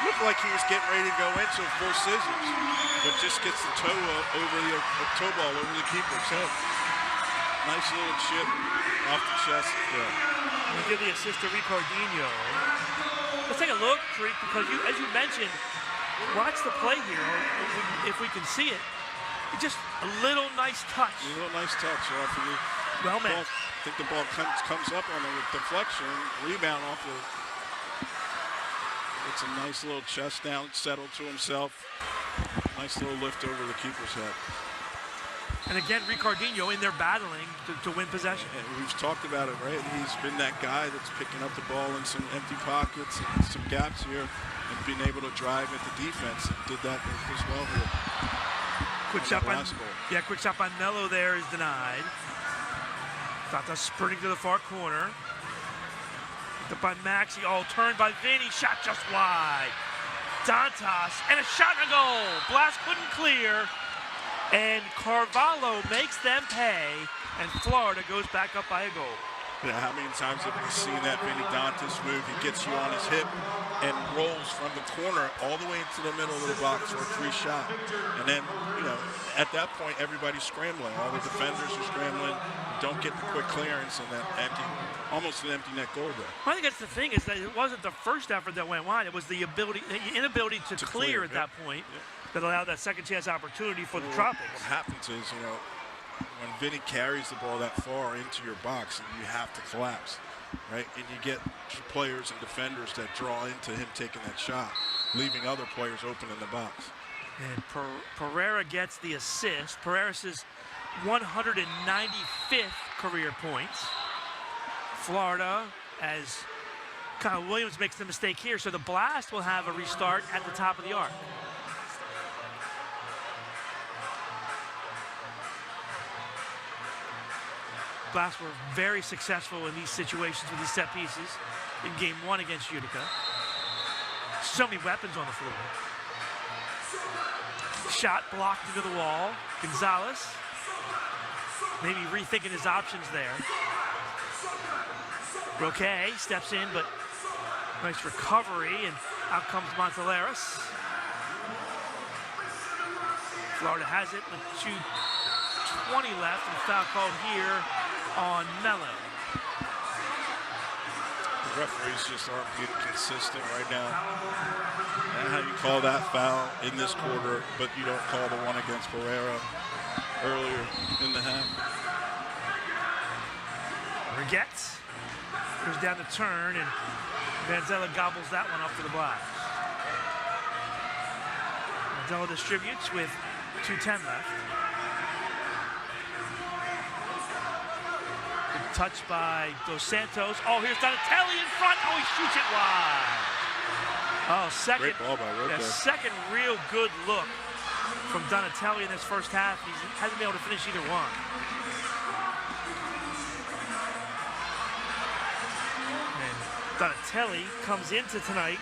Looked like he was getting ready to go into a full scissors, but just gets the toe ball over the keeper's head. Nice little chip off the chest. We give the assist to Ricardinho. Let's take a look, Creek, because as you mentioned, watch the play here, if we can see it. It's just a little nice touch. A little nice touch off of the well ball. meant. I think the ball comes up on a deflection, rebound off the. It's a nice little chest down, settle to himself. Nice little lift over the keeper's head. And again, Ricardinho in there battling to win possession. And we've talked about it, right? He's been that guy that's picking up the ball in some empty pockets and some gaps here and being able to drive at the defense. And did that as well here. Quick shot by Melo there is denied. Tata sprinting to the far corner. Picked up by Maxi, all turned by Vinny, shot just wide. Dantas, and a shot and a goal. Blast couldn't clear. And Carvalho makes them pay, and Florida goes back up by a goal. Yeah, how many times have we seen that Vinny Dantas move? He gets you on his hip and rolls from the corner all the way into the middle of the box for a free shot. And then, at that point, everybody's scrambling. All the defenders are scrambling. Don't get the quick clearance and that almost an empty net goal there. I think that's the thing, is that it wasn't the first effort that went wide. It was the inability to clear at that point. That allowed that second chance opportunity for the Tropics. What happens is, when Vinny carries the ball that far into your box, and you have to collapse, right? And you get players and defenders that draw into him taking that shot, leaving other players open in the box. And Pereira gets the assist. Pereira's 195th career points. Florida, as Kyle Williams makes the mistake here, so the Blast will have a restart at the top of the arc. Blast were very successful in these situations with these set pieces in game 1 against Utica. So many weapons on the floor. Shot blocked into the wall. Gonzalez maybe rethinking his options there. Roque steps in, but nice recovery, and out comes Monteleras. Florida has it with 2:20 left, and foul called here on Melo. The referees just aren't being consistent right now. And how you call that foul in this quarter, but you don't call the one against Pereira earlier in the half. Rigetz goes down the turn, and Vanzella gobbles that one up for the Blast. Vanzella distributes with 2:10 left. Touched by Dos Santos. Oh, here's Donatelli in front. Oh, he shoots it wide. Oh, Great ball by Roque. Second real good look from Donatelli in this first half. He hasn't been able to finish either one. And Donatelli comes into tonight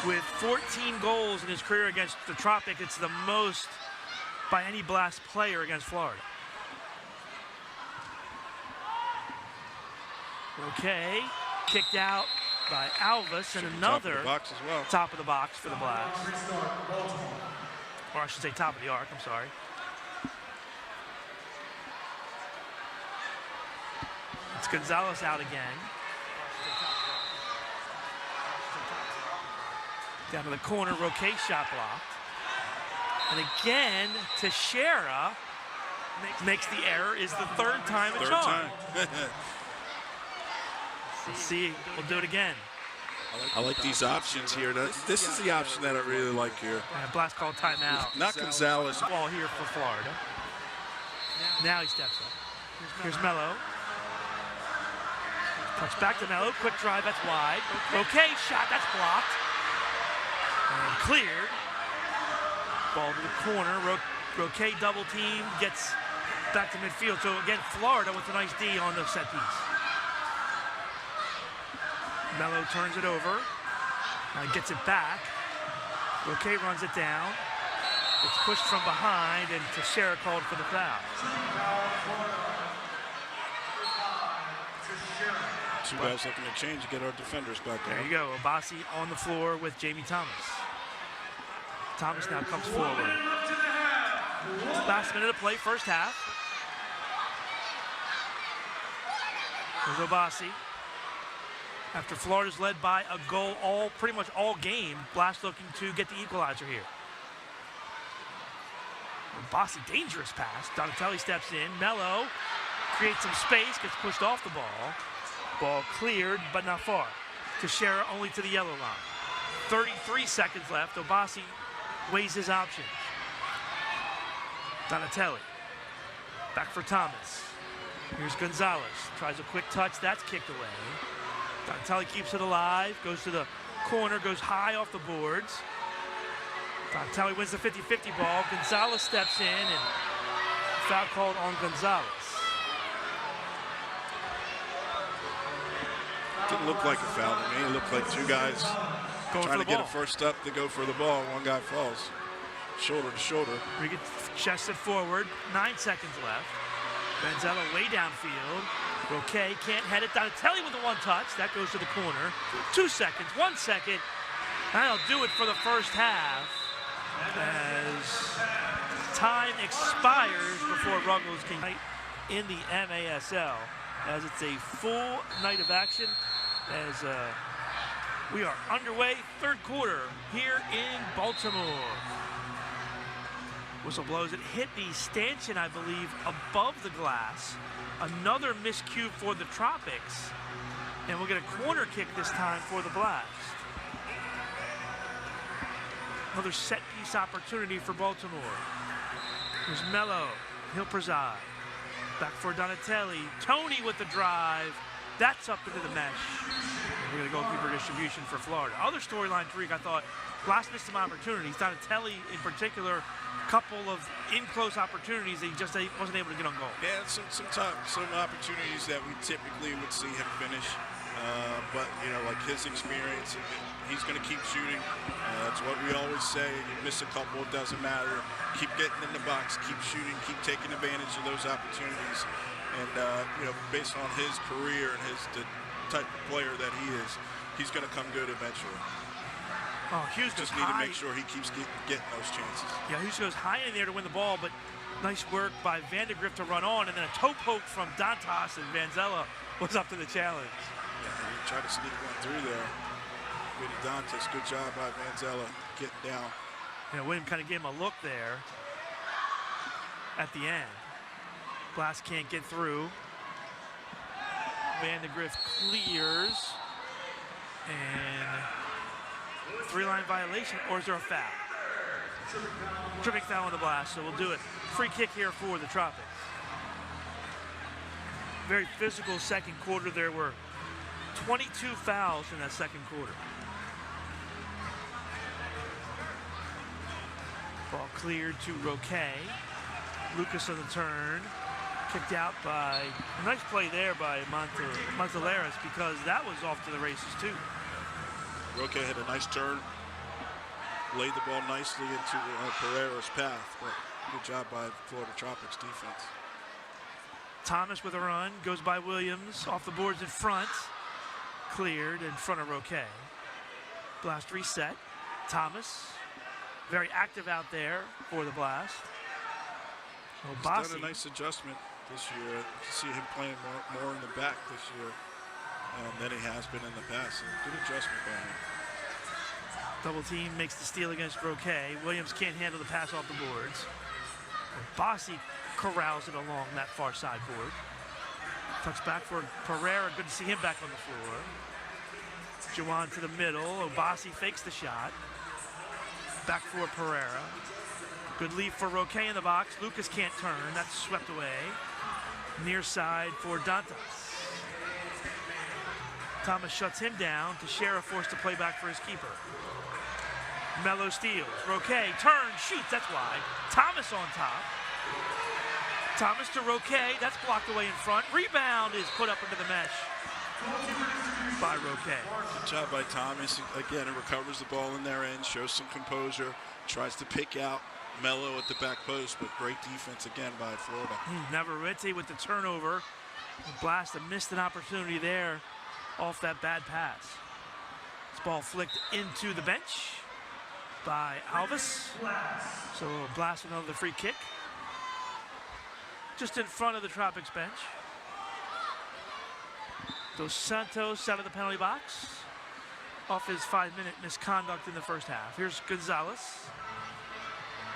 with 14 goals in his career against the Tropics. It's the most by any Blast player against Florida. Okay, kicked out by Alves, and another top of the box for the Blast. Or I should say top of the arc, I'm sorry. It's Gonzalez out again. Down to the corner, Roque shot blocked. And again, Teixeira makes the error, is the third time it's on. Let's see, we'll do it again. I like these options here. This is the option that I really like here. Blast called timeout. Not Gonzalez. Ball here for Florida. Now he steps up. Here's Melo. Touch back to Melo. Quick drive, that's wide. Okay, shot, that's blocked. And cleared. Ball to the corner. Roque double team, gets back to midfield. So again, Florida with a nice D on the set piece. Mello turns it over. Gets it back. Roque runs it down. It's pushed from behind, and Teixeira called for the foul. Two guys looking to change to get our defenders back there. There you go. Obasi on the floor with Jamie Thomas. Thomas now comes forward. Last minute of play, first half. There's Obasi. After Florida's led by a goal pretty much all game, Blast looking to get the equalizer here. Obasi, dangerous pass. Donatelli steps in. Mello creates some space, gets pushed off the ball. Ball cleared, but not far. Teixeira only to the yellow line. 33 seconds left. Obasi weighs his options. Donatelli. Back for Thomas. Here's Gonzalez. Tries a quick touch. That's kicked away. Donatelli keeps it alive. Goes to the corner. Goes high off the boards. Donatelli wins the 50-50 ball. Gonzalez steps in, and foul called on Gonzalez. Didn't look like a foul to me. It looked like two guys trying to get a first step to go for the ball. One guy falls shoulder to shoulder. Riga chested forward. 9 seconds left. Vanzella way downfield. Roque can't head it. Donatelli with the one touch. That goes to the corner. 2 seconds, 1 second. That'll do it for the first half as time expires before Ruggles can in the MASL, as it's a full night of action as we are underway, third quarter here in Baltimore. Whistle blows. It hit the stanchion, I believe, above the glass. Another miscue for the Tropics, and we'll get a corner kick this time for the Blast. Another set-piece opportunity for Baltimore. Here's Mello. He'll preside. Back for Donatelli. Tony with the drive. That's up into the mesh. We're going to goalkeeper distribution for Florida. Other storyline, Tariq, I thought Blast missed some opportunities. Donatelli, in particular, a couple of in-close opportunities that he just wasn't able to get on goal. Yeah, some opportunities that we typically would see him finish. But, you know, like his experience, he's going to keep shooting. That's what we always say. You miss a couple, it doesn't matter. Keep getting in the box, keep shooting, keep taking advantage of those opportunities. And, you know, based on his career and the type of player that he is, he's going to come good eventually. Oh, Hughes just goes need high. to make sure he keeps getting those chances. Yeah, Hughes goes high in there to win the ball, but nice work by Vandegrift to run on, and then a toe poke from Dantas, and Vanzella was up to the challenge. Yeah, he tried to sneak one through there. Dantas, good job by Vanzella getting down. You know, William kind of gave him a look there at the end. Blast can't get through. Vandegrift clears, and three-line violation, or is there a foul? Tripping foul on the Blast, so we'll do it. Free kick here for the Tropics. Very physical second quarter. There were 22 fouls in that second quarter. Ball cleared to Roque. Lucas on the turn. Kicked out by, a nice play there by Monteleras, because that was off to the races too. Roque had a nice turn, laid the ball nicely into Pereira's path, but good job by Florida Tropics defense. Thomas with a run, goes by Williams, off the boards in front, cleared in front of Roque. Blast reset. Thomas, very active out there for the Blast. Obasi. He's done a nice adjustment this year. You see him playing more in the back this year than he has been in the past. So good adjustment by him. Double team makes the steal against Roque. Williams can't handle the pass off the boards. Obasi corrals it along that far sideboard. Touch back for Pereira. Good to see him back on the floor. Juwan to the middle. Obasi fakes the shot. Back for Pereira. Good lead for Roque in the box. Lucas can't turn. That's swept away. Near side for Dantas. Thomas shuts him down. Teixeira forced to play back for his keeper. Mello steals. Roque turns, shoots. That's wide. Thomas on top. Thomas to Roque. That's blocked away in front. Rebound is put up into the mesh. by Roque. Good job by Thomas. Again, it recovers the ball in their end, shows some composure, tries to pick out Mello at the back post, but great defense again by Florida. Navarrete with the turnover. Blast missed an opportunity there off that bad pass. This ball flicked into the bench by Alves. So Blast another free kick. Just in front of the Tropics bench. Dos Santos out of the penalty box off his 5-minute misconduct in the first half. Here's Gonzalez.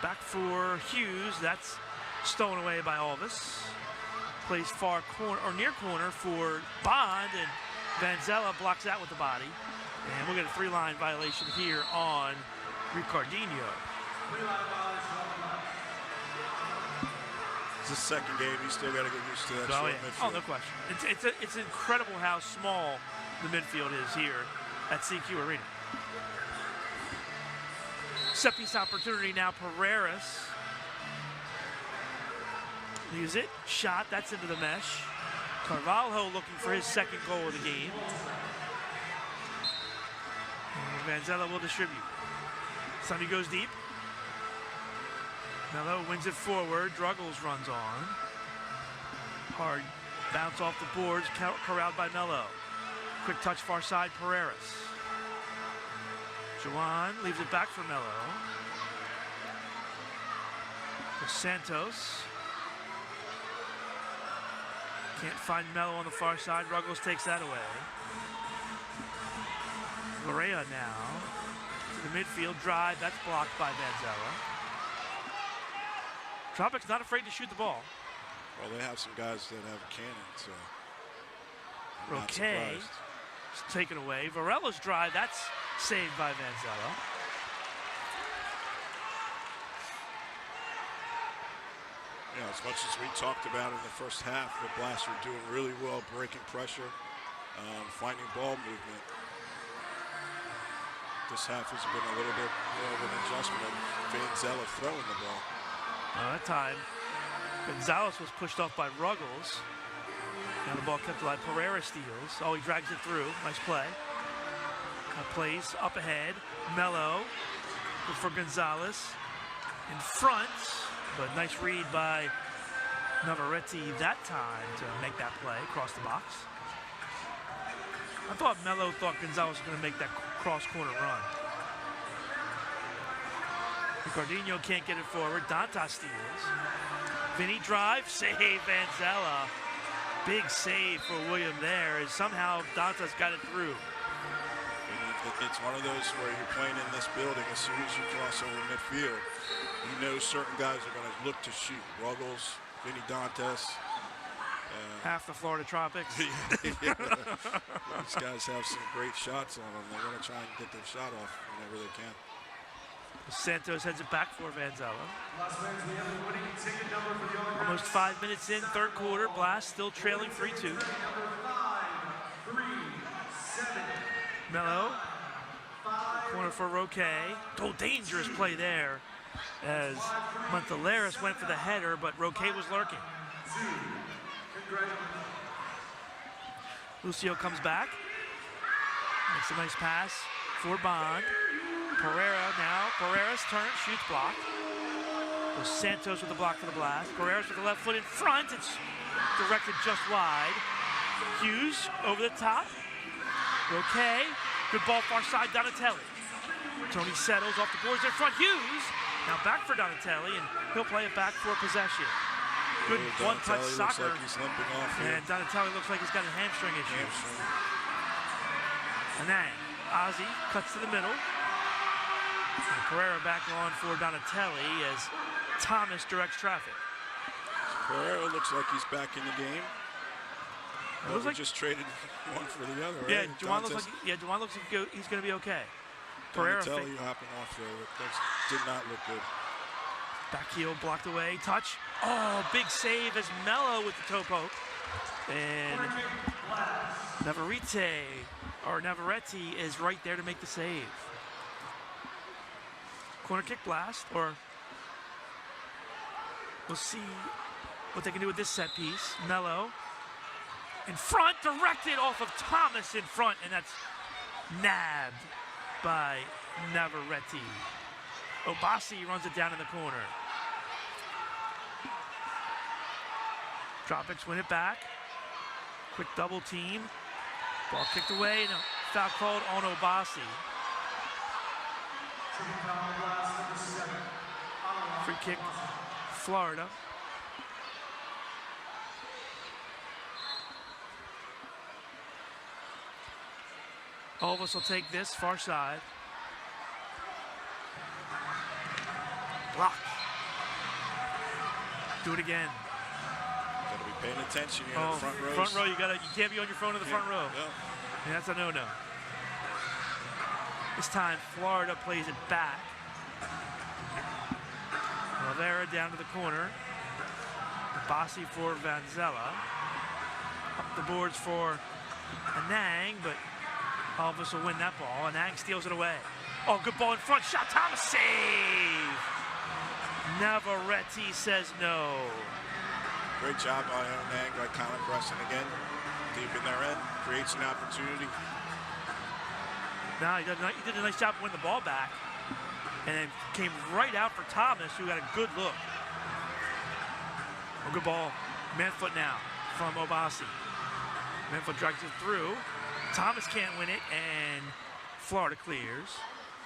Back for Hughes. That's stolen away by Alves. Plays far corner or near corner for Bond, and Vanzella blocks that with the body. And we'll get a 3-line violation here on Ricardinho. It's his second game. He's still got to get used to that. Oh, no question. It's incredible how small the midfield is here at CQ Arena. Set piece opportunity now. Pereiras. Use it. Shot. That's into the mesh. Carvalho looking for his second goal of the game. And Vanzella will distribute. Sonny goes deep. Mello wins it forward. Druggles runs on. Hard bounce off the boards. Corralled by Mello. Quick touch far side. Pereiras. Juan leaves it back for Mello. For Santos. Can't find Mello on the far side. Ruggles takes that away. Correa now to the midfield drive. That's blocked by Vanzella. Tropics not afraid to shoot the ball. Well, they have some guys that have a cannon, so I'm not Roque surprised. is taken away. Varela's drive. That's saved by Vanzella. Yeah, as much as we talked about in the first half, the Blast are doing really well, breaking pressure, finding ball movement. This half has been a little bit more of an adjustment of Vanzella throwing the ball. That time, Gonzalez was pushed off by Ruggles. Now the ball kept alive. Pereira steals. Oh, he drags it through. Nice play. Plays up ahead. Mello for Gonzalez. In front. But nice read by Navarrete that time to make that play across the box. I thought Mello thought Gonzalez was going to make that cross-corner run. Ricardinho can't get it forward. Dantas steals. Vinny drive. Save Vanzella. Big save for William there as somehow Dantas got it through. It's one of those where you're playing in this building, as soon as you cross over midfield, you know certain guys are going to look to shoot. Ruggles, Vinny Dantas. Half the Florida Tropics. These guys have some great shots on them. They're going to try and get their shot off whenever they can. Santos heads it back for Vanzella. Almost 5 minutes in, third quarter. Blast still trailing 3-2. Mello. Corner for Roque. Oh, dangerous play there as Monteleras went for the header, but Roque was lurking. Lucio comes back. Makes a nice pass for Bond. Pereira now. Pereira's turn, shoots blocked. Dos Santos with the block for the Blast. Pereira's with the left foot in front. It's directed just wide. Hughes over the top. Roque. Good ball far side, Donatelli. Tony settles off the boards in front. Hughes now back for Donatelli, and he'll play it back for possession. Good one-touch soccer. Like he's limping off here. And Donatelli looks like he's got a hamstring issue. And then Ozzy cuts to the middle. And Pereira back on for Donatelli as Thomas directs traffic. Pereira looks like he's back in the game. It looks like just traded one for the other, yeah, right? Juwan looks like he's going to be okay. Pereira Donatelli hopping off there. That did not look good. Back heel blocked away. Touch. Oh, big save as Mello with the toe poke. And Navarrete is right there to make the save. Corner kick Blast, or we'll see what they can do with this set piece. Mello In front, directed off of Thomas in front, and that's nabbed by Navarrete. Obasi runs it down in the corner. Tropics win it back. Quick double team. Ball kicked away, and a foul called on Obasi. Free kick, Florida. All of us will take this, far side. Block. Do it again. Gotta be paying attention here in the front row. Front row, you can't be on your phone in the front row. Yeah. And that's a no-no. This time, Florida plays it back. Rivera down to the corner. Bassi for Vanzella. Up the boards for Anang, but Alvis will win that ball. Anang steals it away. Oh, good ball in front. Shot, Thomas, save! Navarrete says no. Great job by Anang by Colin pressing again. Deep in their end. Creates an opportunity. No, he did a nice job of winning the ball back. And then came right out for Thomas, who got a good look. Oh, good ball. Manfoot now from Obasi. Manfoot drags it through. Thomas can't win it, and Florida clears.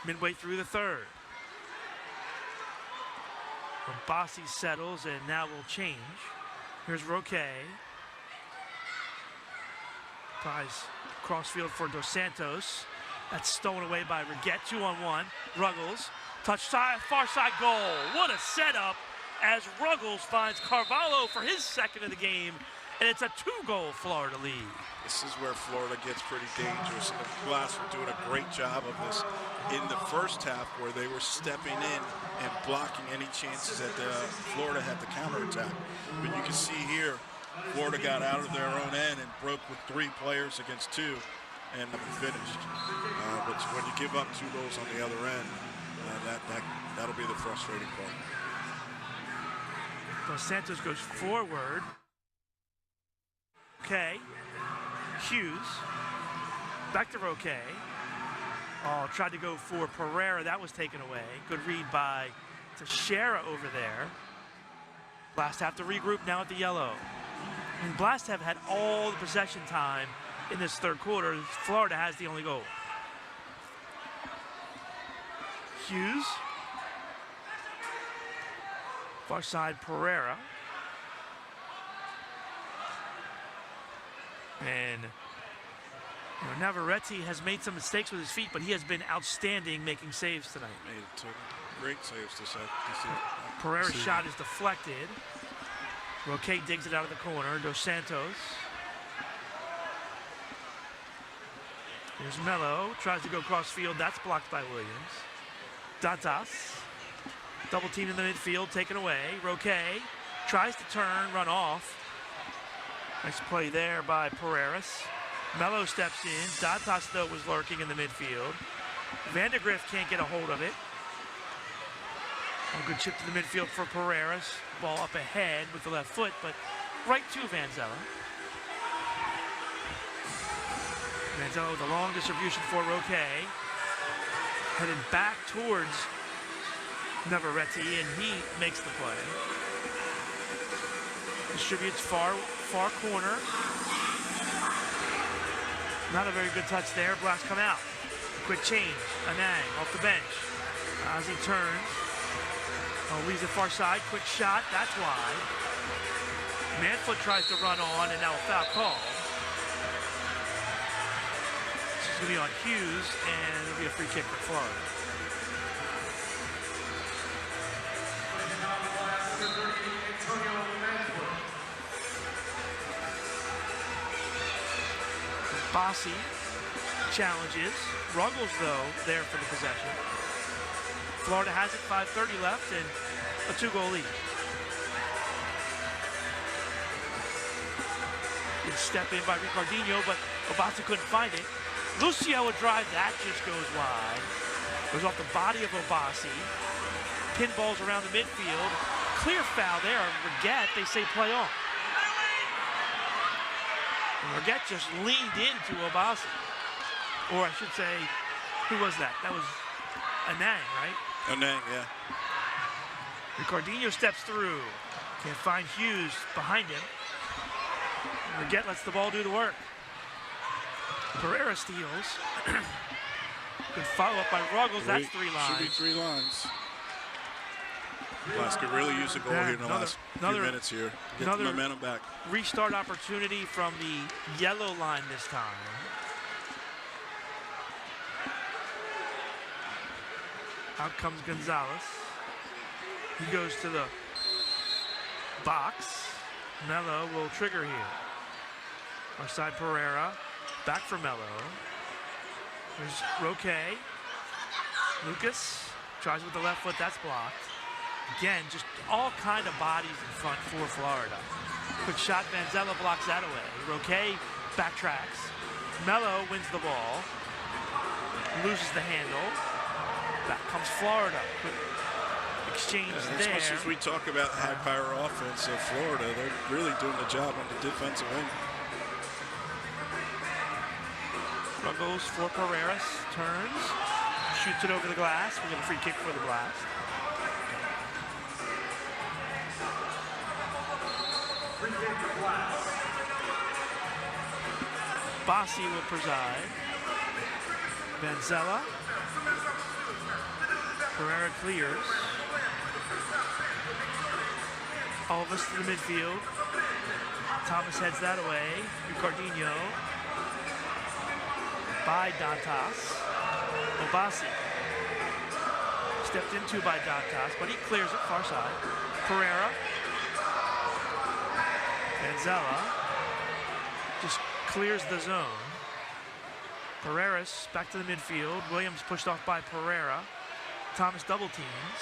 Midway through the third. Obasi settles, and now will change. Here's Roque. Ties crossfield for Dos Santos. That's stolen away by Reguette. 2-on-1. Ruggles. Touch side, far side goal. What a setup as Ruggles finds Carvalho for his second of the game. And it's a 2-goal Florida lead. This is where Florida gets pretty dangerous. And the Blast were doing a great job of this in the first half, where they were stepping in and blocking any chances that Florida had to counterattack. But you can see here, Florida got out of their own end and broke with 3 players against 2 and finished. But when you give up 2 goals on the other end, that'll be the frustrating part. Dos Santos goes forward. Okay. Hughes. Back to Roque. Oh, tried to go for Pereira. That was taken away. Good read by Teixeira over there. Blast have to regroup now at the yellow. And Blast have had all the possession time in this third quarter. Florida has the only goal. Hughes. Far side, Pereira. And Navarrete has made some mistakes with his feet, but he has been outstanding making saves tonight. Made 2 great saves to set. Pereira's shot is deflected. Roque digs it out of the corner. Dos Santos. Here's Melo. Tries to go cross field. That's blocked by Williams. Dantas. Double team in the midfield. Taken away. Roque tries to turn, run off. Nice play there by Pereiras. Melo steps in. Dantas, though, was lurking in the midfield. Vandergrift can't get a hold of it. A good chip to the midfield for Pereiras. Ball up ahead with the left foot, but right to Vanzella. Vanzella with a long distribution for Roque. Headed back towards Navarrete, and he makes the play. Distributes far corner. Not a very good touch there. Blast come out. Quick change. Anang off the bench. As he turns. Leaves it far side. Quick shot. That's wide. Manfoot tries to run on, and now a foul call. This is going to be on Hughes, and it'll be a free kick for Florida. Bassi challenges. Ruggles, though, there for the possession. Florida has it, 5:30 left, and a 2-goal lead. Good step in by Ricardinho, but Obasi couldn't find it. Lucio would drive, that just goes wide. Goes off the body of Obasi. Pinballs around the midfield. Clear foul there on Reguette. They say play on. And Regette just leaned into Obasi. Or I should say, who was that? That was Anang, right? Anang, yeah. Ricardinho steps through. Can't find Hughes behind him. Regette lets the ball do the work. Pereira steals. Good follow-up by Ruggles. That's 3 lines. Should be 3 lines. Glass could really use a goal here in the last few minutes here. Get the momentum back. Restart opportunity from the yellow line this time. Out comes Gonzalez. He goes to the box. Melo will trigger here. Our side Pereira. Back for Melo. There's Roque. Lucas tries with the left foot. That's blocked. Again, just all kind of bodies in front for Florida. Quick shot. Vanzella blocks that away. Roque backtracks. Melo wins the ball. Loses the handle. Back comes Florida. Quick exchange there. As much as we talk about high-power offense of Florida, they're really doing the job on the defensive end. Ruggles for Pereira. Turns. Shoots it over the glass. We get a free kick for the Blast. Bassi will preside. Vanzella. Pereira clears. Alvis to the midfield. Thomas heads that away. Ricardinho. By Dantas. Obasi. Stepped into by Dantas, but he clears it far side. Pereira. Vanzella just clears the zone. Pereira's back to the midfield. Williams pushed off by Pereira. Thomas double teams.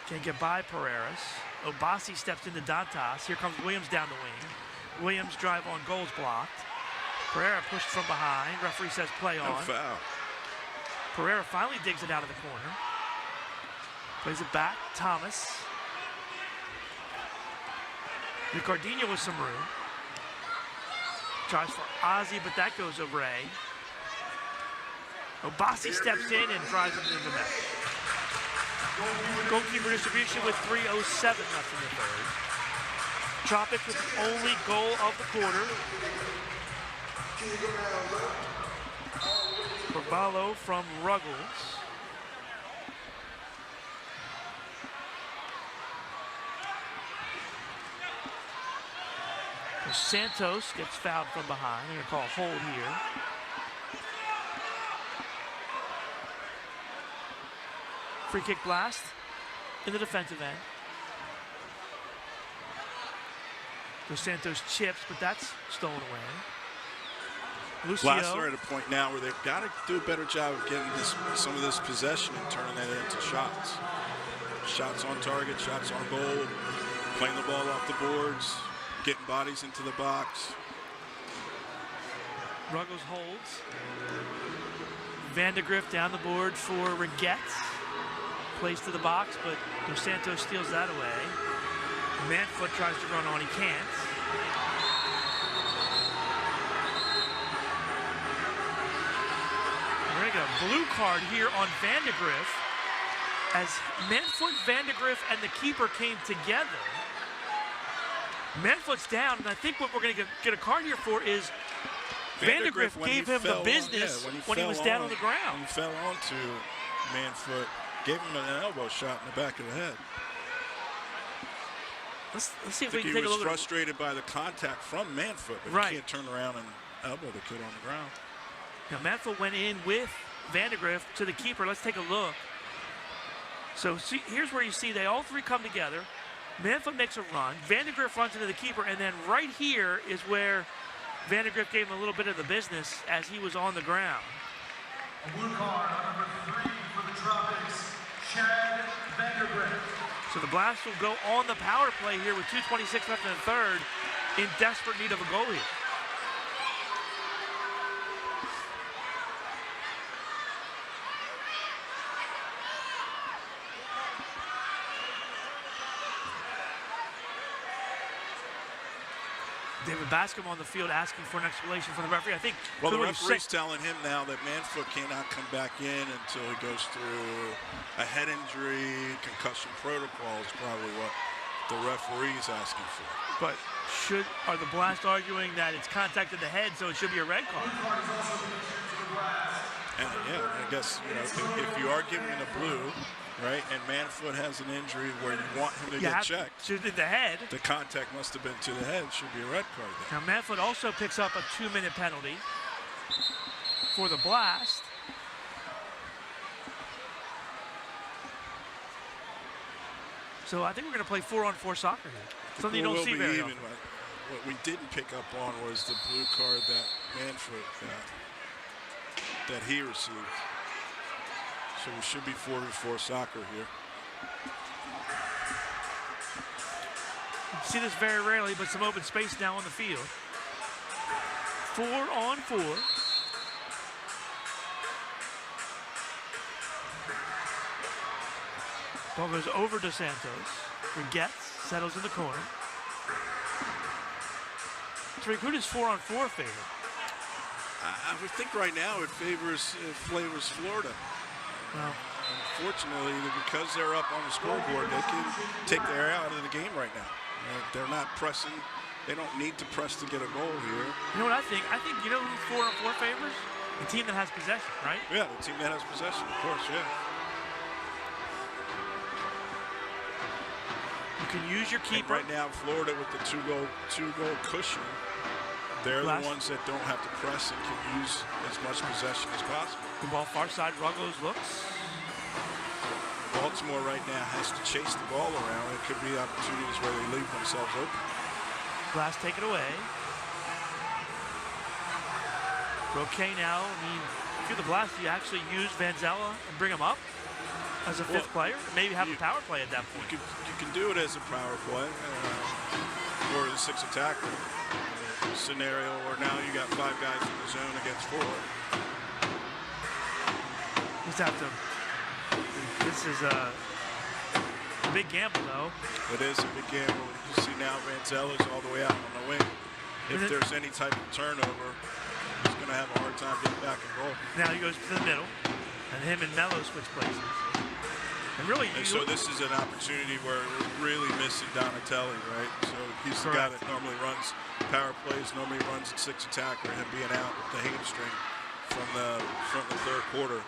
Can't get by Pereira's. Obasi steps into Dantas. Here comes Williams down the wing. Williams drive on goals blocked. Pereira pushed from behind. Referee says play on. No foul. Pereira finally digs it out of the corner. Plays it back. Thomas. Ricardinho with some room. Tries for Ozzy, but that goes away. Obasi steps in and drives it into the net. Goalkeeper distribution with 3:07 left in the third. Tropics with the only goal of the quarter. Carvalho from Ruggles. Santos gets fouled from behind. They're going to call a hold here. Free kick Blast in the defensive end. Dos Santos chips, but that's stolen away. Lucio. Blast are at a point now where they've got to do a better job of getting some of this possession and turning it into shots. Shots on target, shots on goal, playing the ball off the boards, getting bodies into the box. Ruggles holds. Vandegrift down the board for Regette. Plays to the box, but Dos Santos steals that away. Manfoot tries to run on, he can't. We're gonna get a blue card here on Vandegrift as Manfoot, Vandegrift, and the keeper came together. Manfoot's down, and I think what we're going to get a card here for is Vandegrift gave him the business when he was down on the ground. He fell onto Manfoot, gave him an elbow shot in the back of the head. Let's see if we can He take a was look. frustrated by the contact from Manfoot, but Right. he can't turn around and elbow the kid on the ground. Now, Manfoot went in with Vandegrift to the keeper. Let's take a look. So see, here's where you see they all three come together. Manfoot makes a run. Vandegrift runs into the keeper, and then right here is where Vandegrift gave him a little bit of the business as he was on the ground. A blue card, number 3 for the Tropics, Chad Vandegrift. So the Blast will go on the power play here with 2:26 left in the third, in desperate need of a goal here. David Bascom on the field asking for an explanation from the referee. I think. Well, the referee's telling him now that Manfoot cannot come back in until he goes through a head injury, concussion protocol is probably what the referee's asking for. But are the Blast arguing that it's contact to the head, so it should be a red card? And yeah, I guess if you are giving it a blue, right, and Manfoot has an injury where you want him to get checked, to the head. The contact must have been to the head. It should be a red card there. Now Manfoot also picks up a 2-minute penalty for the Blast. So I think we're going to play 4-on-4 soccer here. Something you don't see very often. What we didn't pick up on was the blue card that Manfoot got, that he received. So we should be 4-on-4 soccer here. You see this very rarely, but some open space now on the field. 4-on-4. Ball goes over Dos Santos. Forgets, settles in the corner. Tariq, who does 4-on-4 favor? I would think right now it favors Florida. Well, unfortunately, because they're up on the scoreboard, they can take their eye out of the game right now. They're not pressing. They don't need to press to get a goal here. You know what I think? I think, you know who 4-on-4 favors? The team that has possession, right? Yeah, the team that has possession, of course, yeah. You can use your keeper. And right now, Florida with the two-goal cushion, they're the ones that don't have to press and can use as much possession as possible. The ball far side, Ruggles looks. Baltimore right now has to chase the ball around. It could be opportunities where they leave themselves open. Blast take it away. Roque now, I mean, if you're the Blast, you actually use Vanzella and bring him up as a fifth player? Maybe have a power play at that point. You can do it as a power play or the sixth attacker scenario where now you got 5 guys in the zone against 4. Just have to. This is a big gamble, though. It is a big gamble. You see now Vanzella's all the way out on the wing. If there's any type of turnover, he's going to have a hard time getting back and roll. Now he goes to the middle, and him and Melo switch places. And really, so this is an opportunity where we're really missing Donatelli, right? So he's the guy that normally runs power plays, normally runs at 6 attacker, and him being out with the hamstring from the third quarter.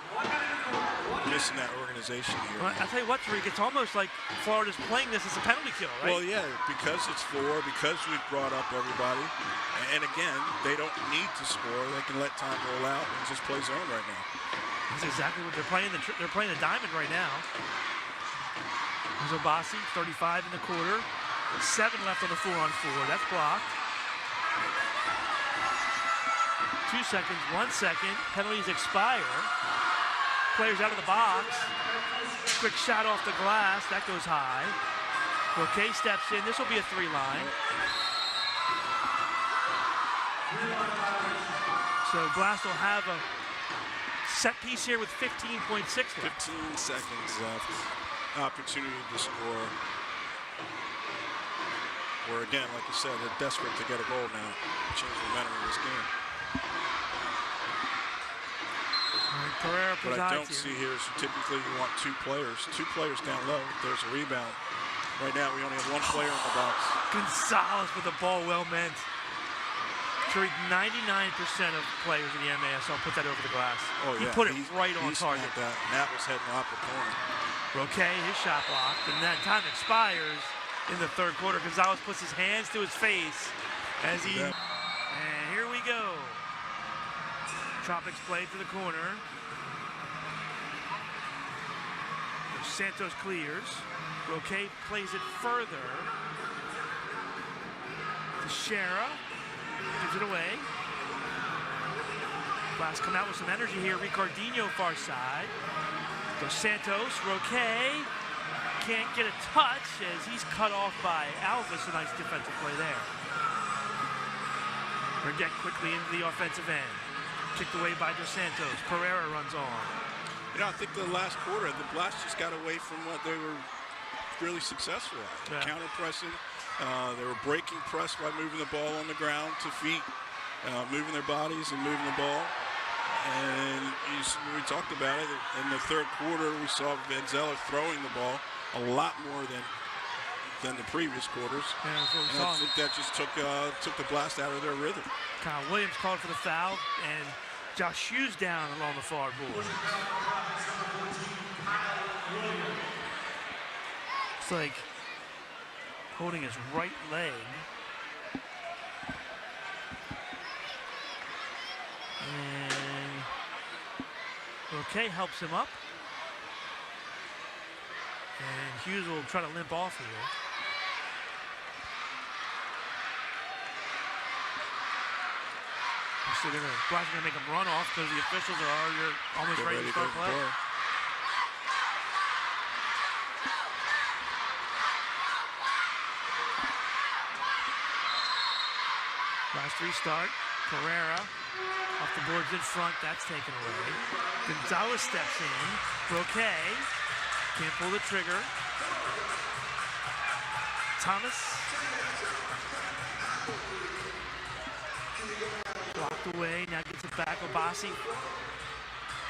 Missing that organization here. Well, I'll tell you what, Tariq, it's almost like Florida's playing this as a penalty kill, right? Well, yeah, because it's 4, because we've brought up everybody. And again, they don't need to score. They can let time roll out and just play zone right now. That's exactly what they're playing. They're playing the diamond right now. There's Obasi, 35 in the quarter. 7 left on the 4-on-4. That's blocked. 2 seconds, 1 second. Penalties expire. Players out of the box. Quick shot off the glass. That goes high. Roque steps in. This will be a 3-line. So Blast will have a set piece here with 15.6 left. 15 seconds left. Opportunity to score. Where again, like you said, they're desperate to get a goal now. Change the momentum of this game. What I don't see here is typically you want 2 players down low. There's a rebound. Right now we only have 1 player in the box. Gonzalez with the ball well meant. Tariq, 99% of players in the MASL put that over the glass. Oh, yeah. He put it right on target. That, and that was heading off the corner. Roque, his shot blocked, and then time expires in the third quarter. Gonzalez puts his hands to his face as he... And here we go. Tropics play to the corner. Santos clears. Roque plays it further. Teixeira gives it away. Blast come out with some energy here. Ricardinho far side. Dos Santos, Roque can't get a touch as he's cut off by Alvis. A nice defensive play there. Vergette quickly into the offensive end. Kicked away by Dos Santos. Pereira runs on. You know, I think the last quarter, the Blast just got away from what they were really successful at. Yeah. Counter-pressing, They were breaking press by moving the ball on the ground to feet, moving their bodies and moving the ball. And we talked about it. In the third quarter, we saw Van Zeller throwing the ball a lot more than the previous quarters. And I think that just took the blast out of their rhythm. Kyle Williams called for the foul, and Josh Hughes down along the far board. It's like holding his right leg. And Roque helps him up. And Hughes will try to limp off here. So Black's going to make him run off because the officials are almost ready to start play. Last restart, Pereira off the boards in front, that's taken away. Gonzalez steps in, Roque can't pull the trigger. Thomas blocked away, now gets it back. Obasi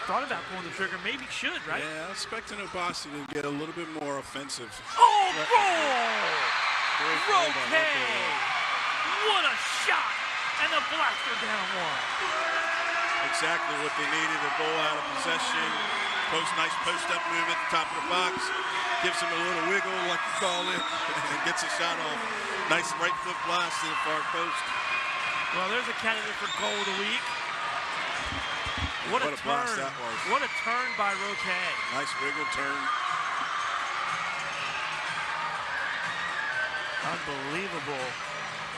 thought about pulling the trigger, maybe should, right? Yeah, I'm expecting Obasi to get a little bit more offensive. Oh, goal! Roque! What a shot! And the Blacks are down one. Exactly what they needed, a goal out of possession. Nice post-up move at the top of the box. Gives him a little wiggle, like you call it, and gets a shot off. Nice right foot blast to the far post. Well, there's a candidate for goal of the week. What a blast that was. What a turn by Roque. Nice wiggle turn. Unbelievable.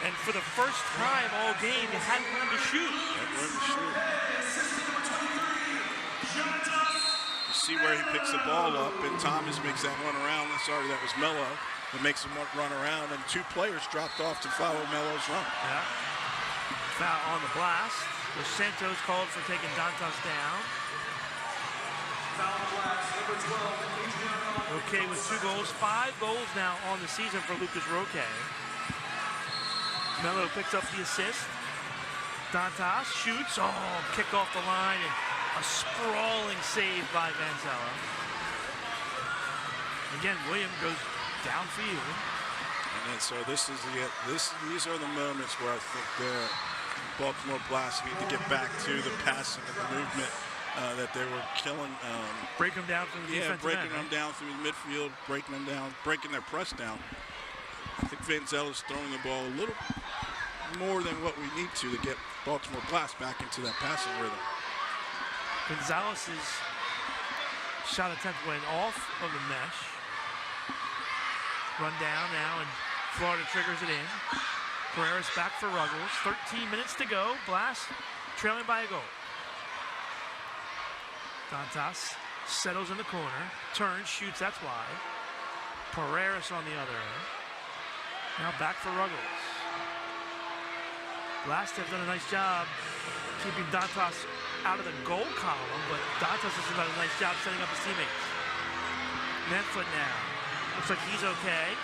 And for the first time all game, you had room to shoot. You see where he picks the ball up, and Thomas makes that run around. Sorry, that was Melo. It makes him run around, and two players dropped off to follow Melo's run. Yeah. Foul on the blast. Dos Santos called for taking Dantas down. Roque with 2 goals, 5 goals now on the season for Lucas Roque. Melo picks up the assist. Dantas shoots, kicked off the line, and a sprawling save by Van Zeller. Again, William goes downfield. And then, so these are the moments where I think the Baltimore Blast need to get back to the passing and the movement that they were killing. Break them down from the defensive breaking end, them down through the midfield, breaking them down, breaking their press down. I think Van Zeller's throwing the ball a little more than what we need to get Baltimore Blast back into that passing rhythm. Gonzalez's shot attempt went off of the mesh. Run down now, and Florida triggers it in. Pereira's back for Ruggles. 13 minutes to go. Blast trailing by a goal. Dantas settles in the corner. Turns, shoots, that's wide. Pereiras on the other end. Now back for Ruggles. Blast have done a nice job keeping Dantas out of the goal column, but Dantas has done a nice job setting up his teammates. Manfoot now. Looks like he's okay.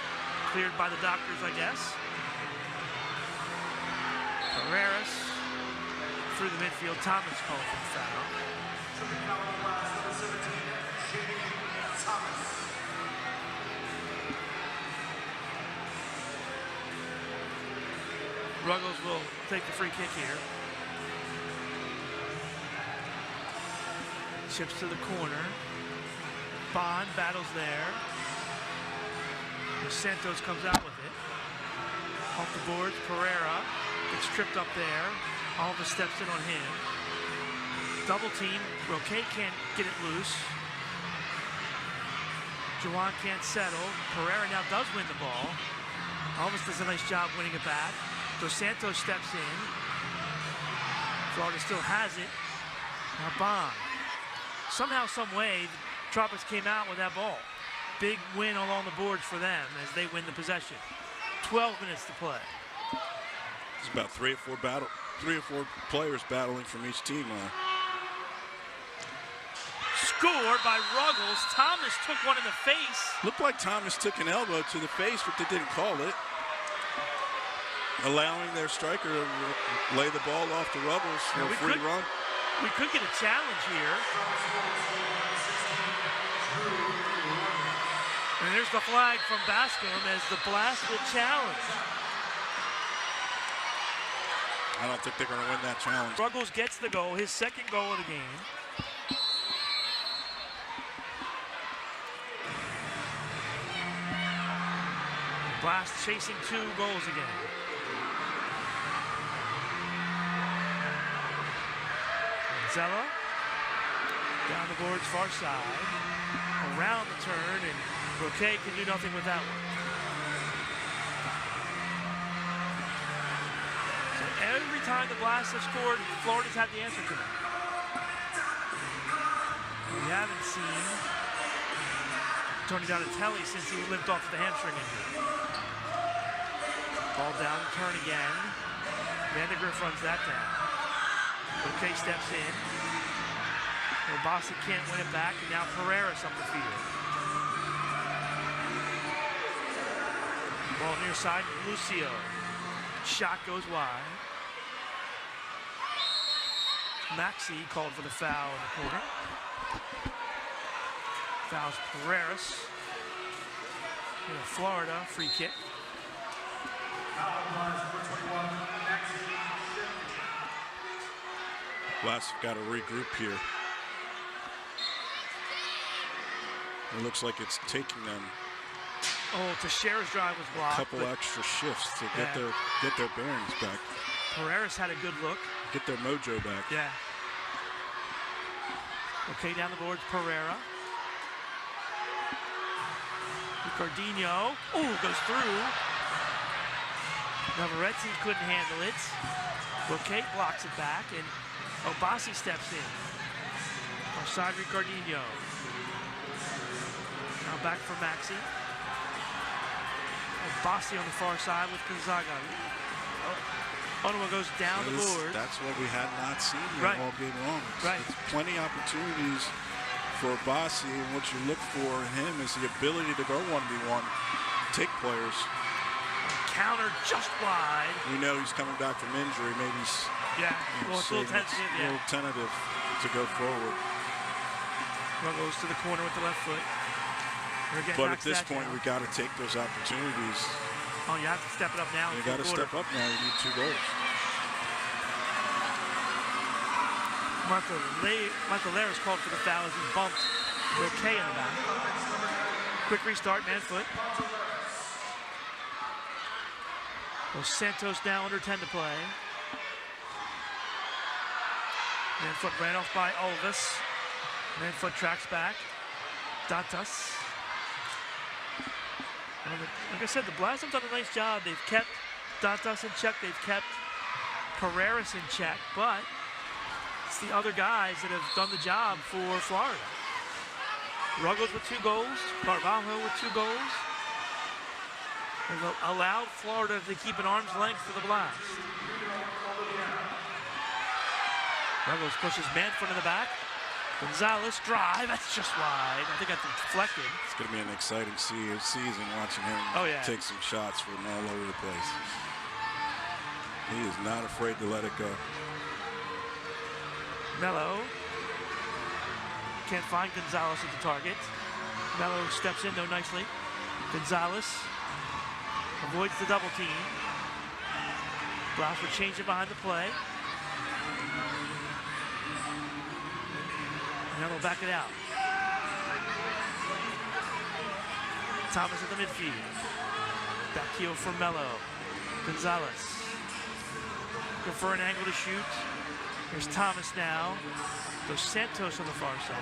Cleared by the doctors, I guess. Pereiras through the midfield. Thomas called for the foul. Ruggles will take the free kick here. Chips to the corner. Bond battles there. Dos Santos comes out with it. Off the boards, Pereira gets tripped up there. Alva steps in on him. Double team. Roque can't get it loose. Juwan can't settle. Pereira now does win the ball. Alva does a nice job winning it back. Dos Santos steps in. Florida still has it. Now Bond. Somehow, some way, the Tropics came out with that ball. Big win along the boards for them as they win the possession. 12 minutes to play. It's about three or four players battling from each team. Score by Ruggles. Thomas took one in the face. Looked like Thomas took an elbow to the face, but they didn't call it. allowing their striker to lay the ball off to Rebels for a free run. We could get a challenge here. And there's the flag from Bascom as the Blast will challenge. I don't think they're going to win that challenge. Ruggles gets the goal, his second goal of the game. Blast chasing 2 goals again. Zella down the boards far side, around the turn, and Roquet can do nothing with that one. So every time the Blast have scored, Florida's had the answer to them. We haven't seen Tony Donatelli since he limped off the hamstring injury. Ball down, turn again. Vandergriff runs that down. Roquet steps in. Obasi can't win it back, and now Pereira's up the field. Ball near side, Lucio. Shot goes wide. Maxey called for the foul in the corner. Fouls Pereiras. In a Florida free kick. Blast have got to regroup here. It looks like it's taking them Oh, Teixeira's drive was a blocked. couple extra shifts to get their bearings back, Pereiras had a good look. get their mojo back. Yeah. Okay, down the boards, Pereira. Ricardinho. Oh, goes through. Navarrete couldn't handle it. Roquet blocks it back, and Obasi steps in. Our side, Ricardinho. Now back for Maxey. Obasi on the far side with Gonzaga. Ottawa goes down the board. That's what we had not seen Right. all game long. Right. It's plenty of opportunities for Obasi, and what you look for in him is the ability to go 1v1, take players. Counter just wide. We know he's coming back from injury. Maybe he's Yeah, well, it's a little tentative, a little tentative to go forward. Goes to the corner with the left foot. But at this point, we got to take those opportunities. Oh, you have to step it up now. You got to step up now. You need 2 goals. Michael Lara's called for the foul as he bumped Roquet in the back. Quick restart, man foot. Los Santos now under 10 to play. Man foot ran off by Olvis. Man foot tracks back. Dantas. Like I said, the Blast have done a nice job. They've kept Dantas in check. They've kept Pereiras in check. But it's the other guys that have done the job for Florida. Ruggles with 2 goals. Carvalho with 2 goals. They've allowed Florida to keep an arm's length for the Blast. Ruggles pushes Manfoot in the back. Gonzalez drive, that's just wide. I think that's deflected. It's going to be an exciting season watching him take some shots from all over the place. He is not afraid to let it go. Mello can't find Gonzalez at the target. Mello steps in though nicely. Gonzalez avoids the double team. Blast would change it behind the play. Now they'll back it out. Thomas at the midfield. Back heel for Mello. Gonzalez. Looking for an angle to shoot. Here's Thomas now. Dos Santos on the far side.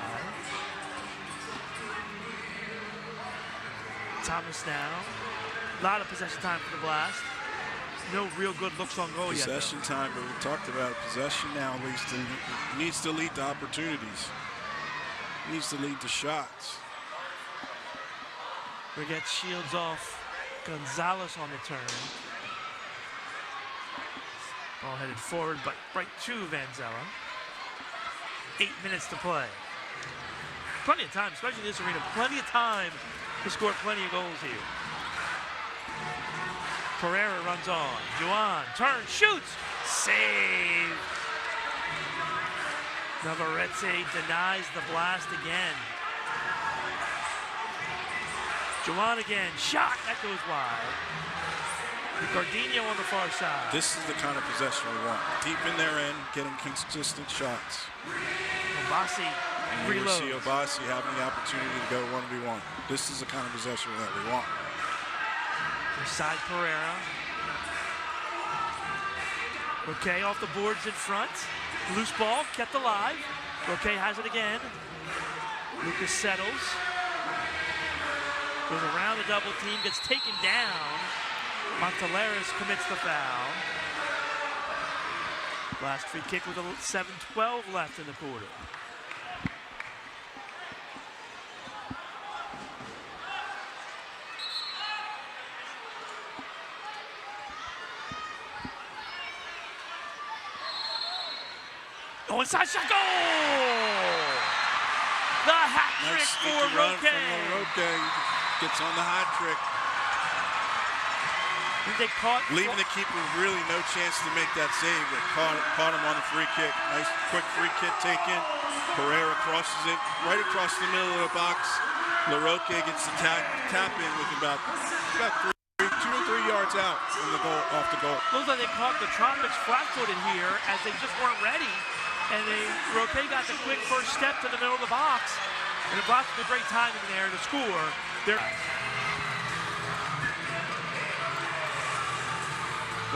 Thomas now. A lot of possession time for the Blast. No real good looks on goal yet. Possession time, but we talked about it. Possession now needs to lead to opportunities. Needs to lead to shots. We get shields off Gonzalez on the turn. Ball headed forward, but right to Vanzella. 8 minutes to play. Plenty of time, especially in this arena. Plenty of time to score plenty of goals here. Pereira runs on. Juan turns, shoots, save. Navarrete denies the blast again. Juan again, shot, that goes wide. Gardino on the far side. This is the kind of possession we want. Deep in their end, getting consistent shots. Obasi And you reloads. see Obasi having the opportunity to go 1v1. This is the kind of possession that we want. Side Pereira. Roque off the boards in front. Loose ball, kept alive. Roque has it again. Lucas settles. Goes around the double team, gets taken down. Monteleras commits the foul. Last free kick with 7:12 left in the quarter. Oh, inside shot, goal! The hat trick Nice for sneaky run Roque. from Roque. Gets on the hat trick. They caught Leaving the keeper really no chance to make that save. But caught him on the free kick. Nice quick free kick taken. Pereira crosses it right across the middle of the box. LaRoque gets the tap in with about 2 or 3 yards out from the goal, off the goal. Looks like they caught the Tropics flat-footed here as they just weren't ready. And Roque got the quick first step to the middle of the box. And the Blacks had a great timing there to score. So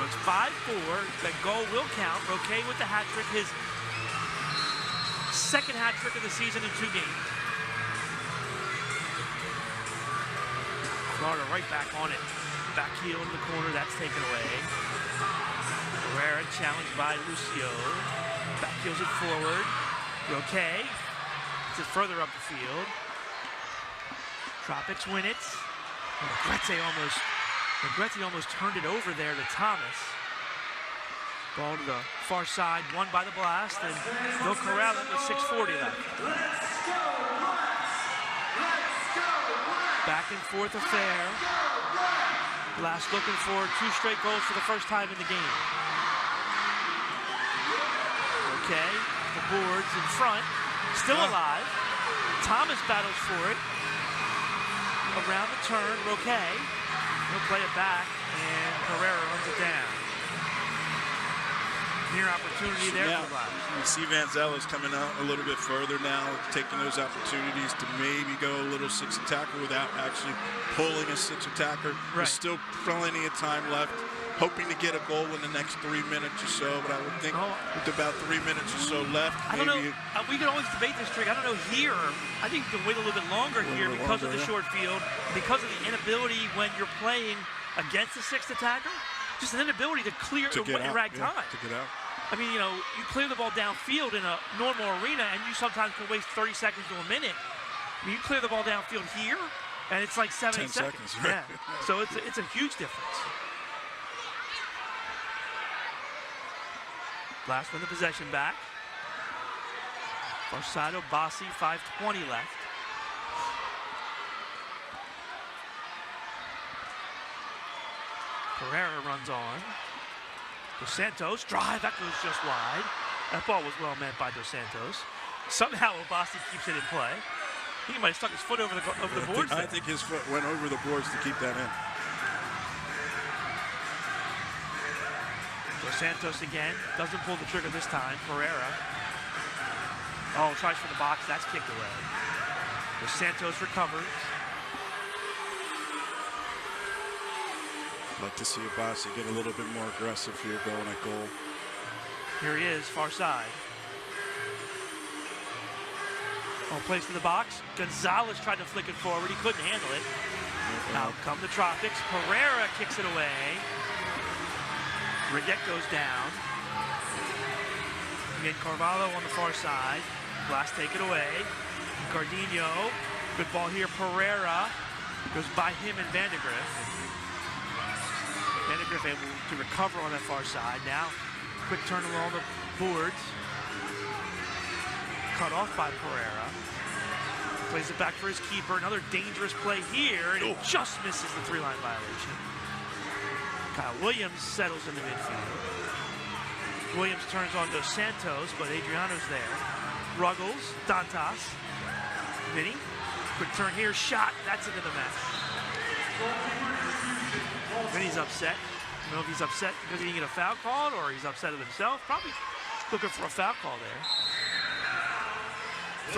it's 5-4. The goal will count. Roque with the hat trick, his second hat trick of the season in 2 games. Florida right back on it. Back heel in the corner, that's taken away. Pereira challenged by Lucio. Back heels it forward. Roque gets it further up the field. Tropics win it. Negrete almost turned it over there to Thomas. Ball to the far side, won by the Blast, and they'll corral it with 6:40 left. Back and forth affair. Blast looking for 2 straight goals for the first time in the game. Okay, the boards in front, still alive. Thomas battles for it. Around the turn, Roque. He'll play it back, and Pereira runs it down. Near opportunity there for the Blast. You see Vanzella's coming out a little bit further now, taking those opportunities to maybe go a little 6 attacker without actually pulling a 6 attacker. Right. There's still plenty of time left. Hoping to get a goal in the next 3 minutes or so, but I would think with about 3 minutes or so left, I don't know. We can always debate this trick. I don't know here. I think you can wait a little bit longer here because of the short field, because of the inability when you're playing against a 6th attacker, just an inability to clear and rag time. To get out. I mean, you know, you clear the ball downfield in a normal arena, and you sometimes can waste 30 seconds to a minute. I mean, you clear the ball downfield here, and it's like 7 seconds. Right? Yeah. So it's a huge difference. Blast win the possession back. Far side, Obasi, 5:20 left. Pereira runs on. Dos Santos, drive, that goes just wide. That ball was well met by Dos Santos. Somehow Obasi keeps it in play. I think he might have stuck his foot over the boards. I think his foot went over the boards to keep that in. Dos Santos again, doesn't pull the trigger this time. Pereira. Oh, tries for the box, that's kicked away. Dos Santos recovers. Like to see Obasi get a little bit more aggressive here going at goal. Here he is, far side. Oh, plays to the box. Gonzalez tried to flick it forward, he couldn't handle it. Out come the Tropics. Pereira kicks it away. Redet goes down. Again, Carvalho on the far side. Blast take it away. Gardino. Good ball here. Pereira goes by him and Vandegrift. Vandegrift able to recover on that far side. Now, quick turn along the boards. Cut off by Pereira. Plays it back for his keeper. Another dangerous play here, and it just misses the 3-line violation. Kyle Williams settles in the midfield. Williams turns on Dos Santos, but Adriano's there. Ruggles, Dantas, Vinny. Quick turn here, shot. That's into the net. Vinny's upset. I don't know if he's upset because he didn't get a foul called or he's upset at himself. Probably looking for a foul call there.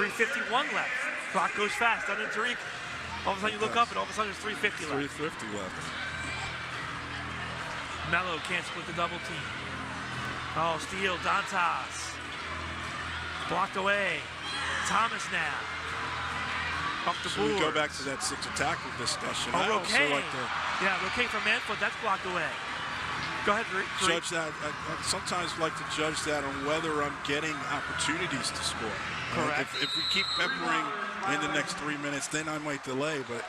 3:51 left. Clock goes fast. Doesn't it, Tariq? All of a sudden you look up and all of a sudden there's 3:50 left. 3:50 left. Melo can't split the double team. Oh, steal, Dantas. Blocked away. Thomas now. Up the So we board. go back to that 6 attacker discussion. Oh, I also Roque. like to Yeah, Roque from Manfoot, that's blocked away. Go ahead, Tariq. judge that. I sometimes like to judge that on whether I'm getting opportunities to score. Correct. If we keep peppering in the next 3 minutes, then I might delay. But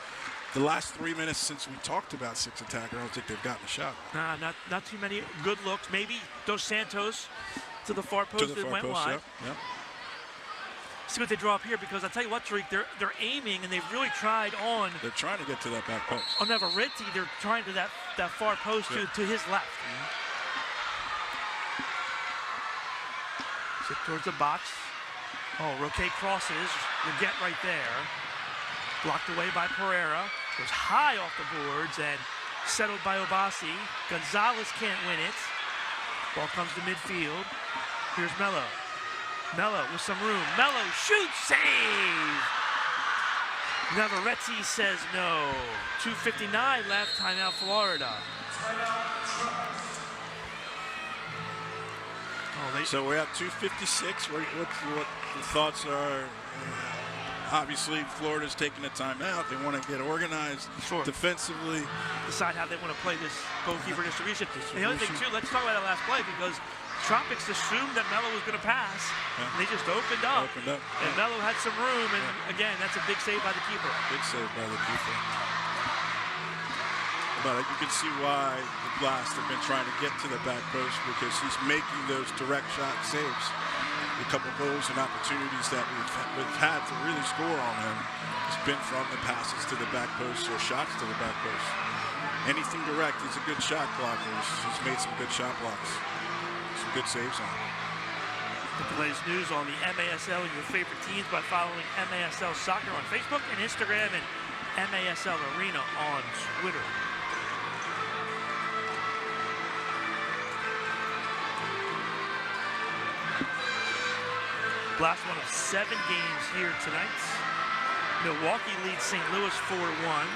the last 3 minutes since we talked about 6 attacker, I don't think they've gotten a shot. Nah, not too many good looks. Maybe Dos Santos to the far post that went wide. Yep. See what they draw up here, because I tell you what, Tariq, they're aiming and they've really tried on. They're trying to get to that back post. On Everetti, they're trying to that far post to his left. Zip towards the box. Oh, Roque crosses. Leggett right there. Blocked away by Pereira. Goes high off the boards and settled by Obasi. Gonzalez can't win it. Ball comes to midfield. Here's Melo. Melo with some room. Melo shoots, save! Navarrete says no. 2:59 left, timeout Florida. Oh, So we're at 2:56. What the thoughts are? Obviously, Florida's taking a timeout. They want to get organized defensively. Decide how they want to play this goalkeeper distribution. And the other thing, too, let's talk about that last play, because Tropics assumed that Melo was going to pass. Yeah. And they just opened up. Yeah. And Melo had some room. And again, that's a big save by the keeper. Big save by the keeper. But you can see why the Blast have been trying to get to the back post, because he's making those direct shot saves. A couple of goals and opportunities that we've had to really score on him has been from the passes to the back post or shots to the back post. Anything direct, he's a good shot blocker. He's made some good shot blocks. Some good saves on him. Get the latest news on the MASL and your favorite teams by following MASL Soccer on Facebook and Instagram and MASL Arena on Twitter. Last one of 7 games here tonight. Milwaukee leads St. Louis 4-1.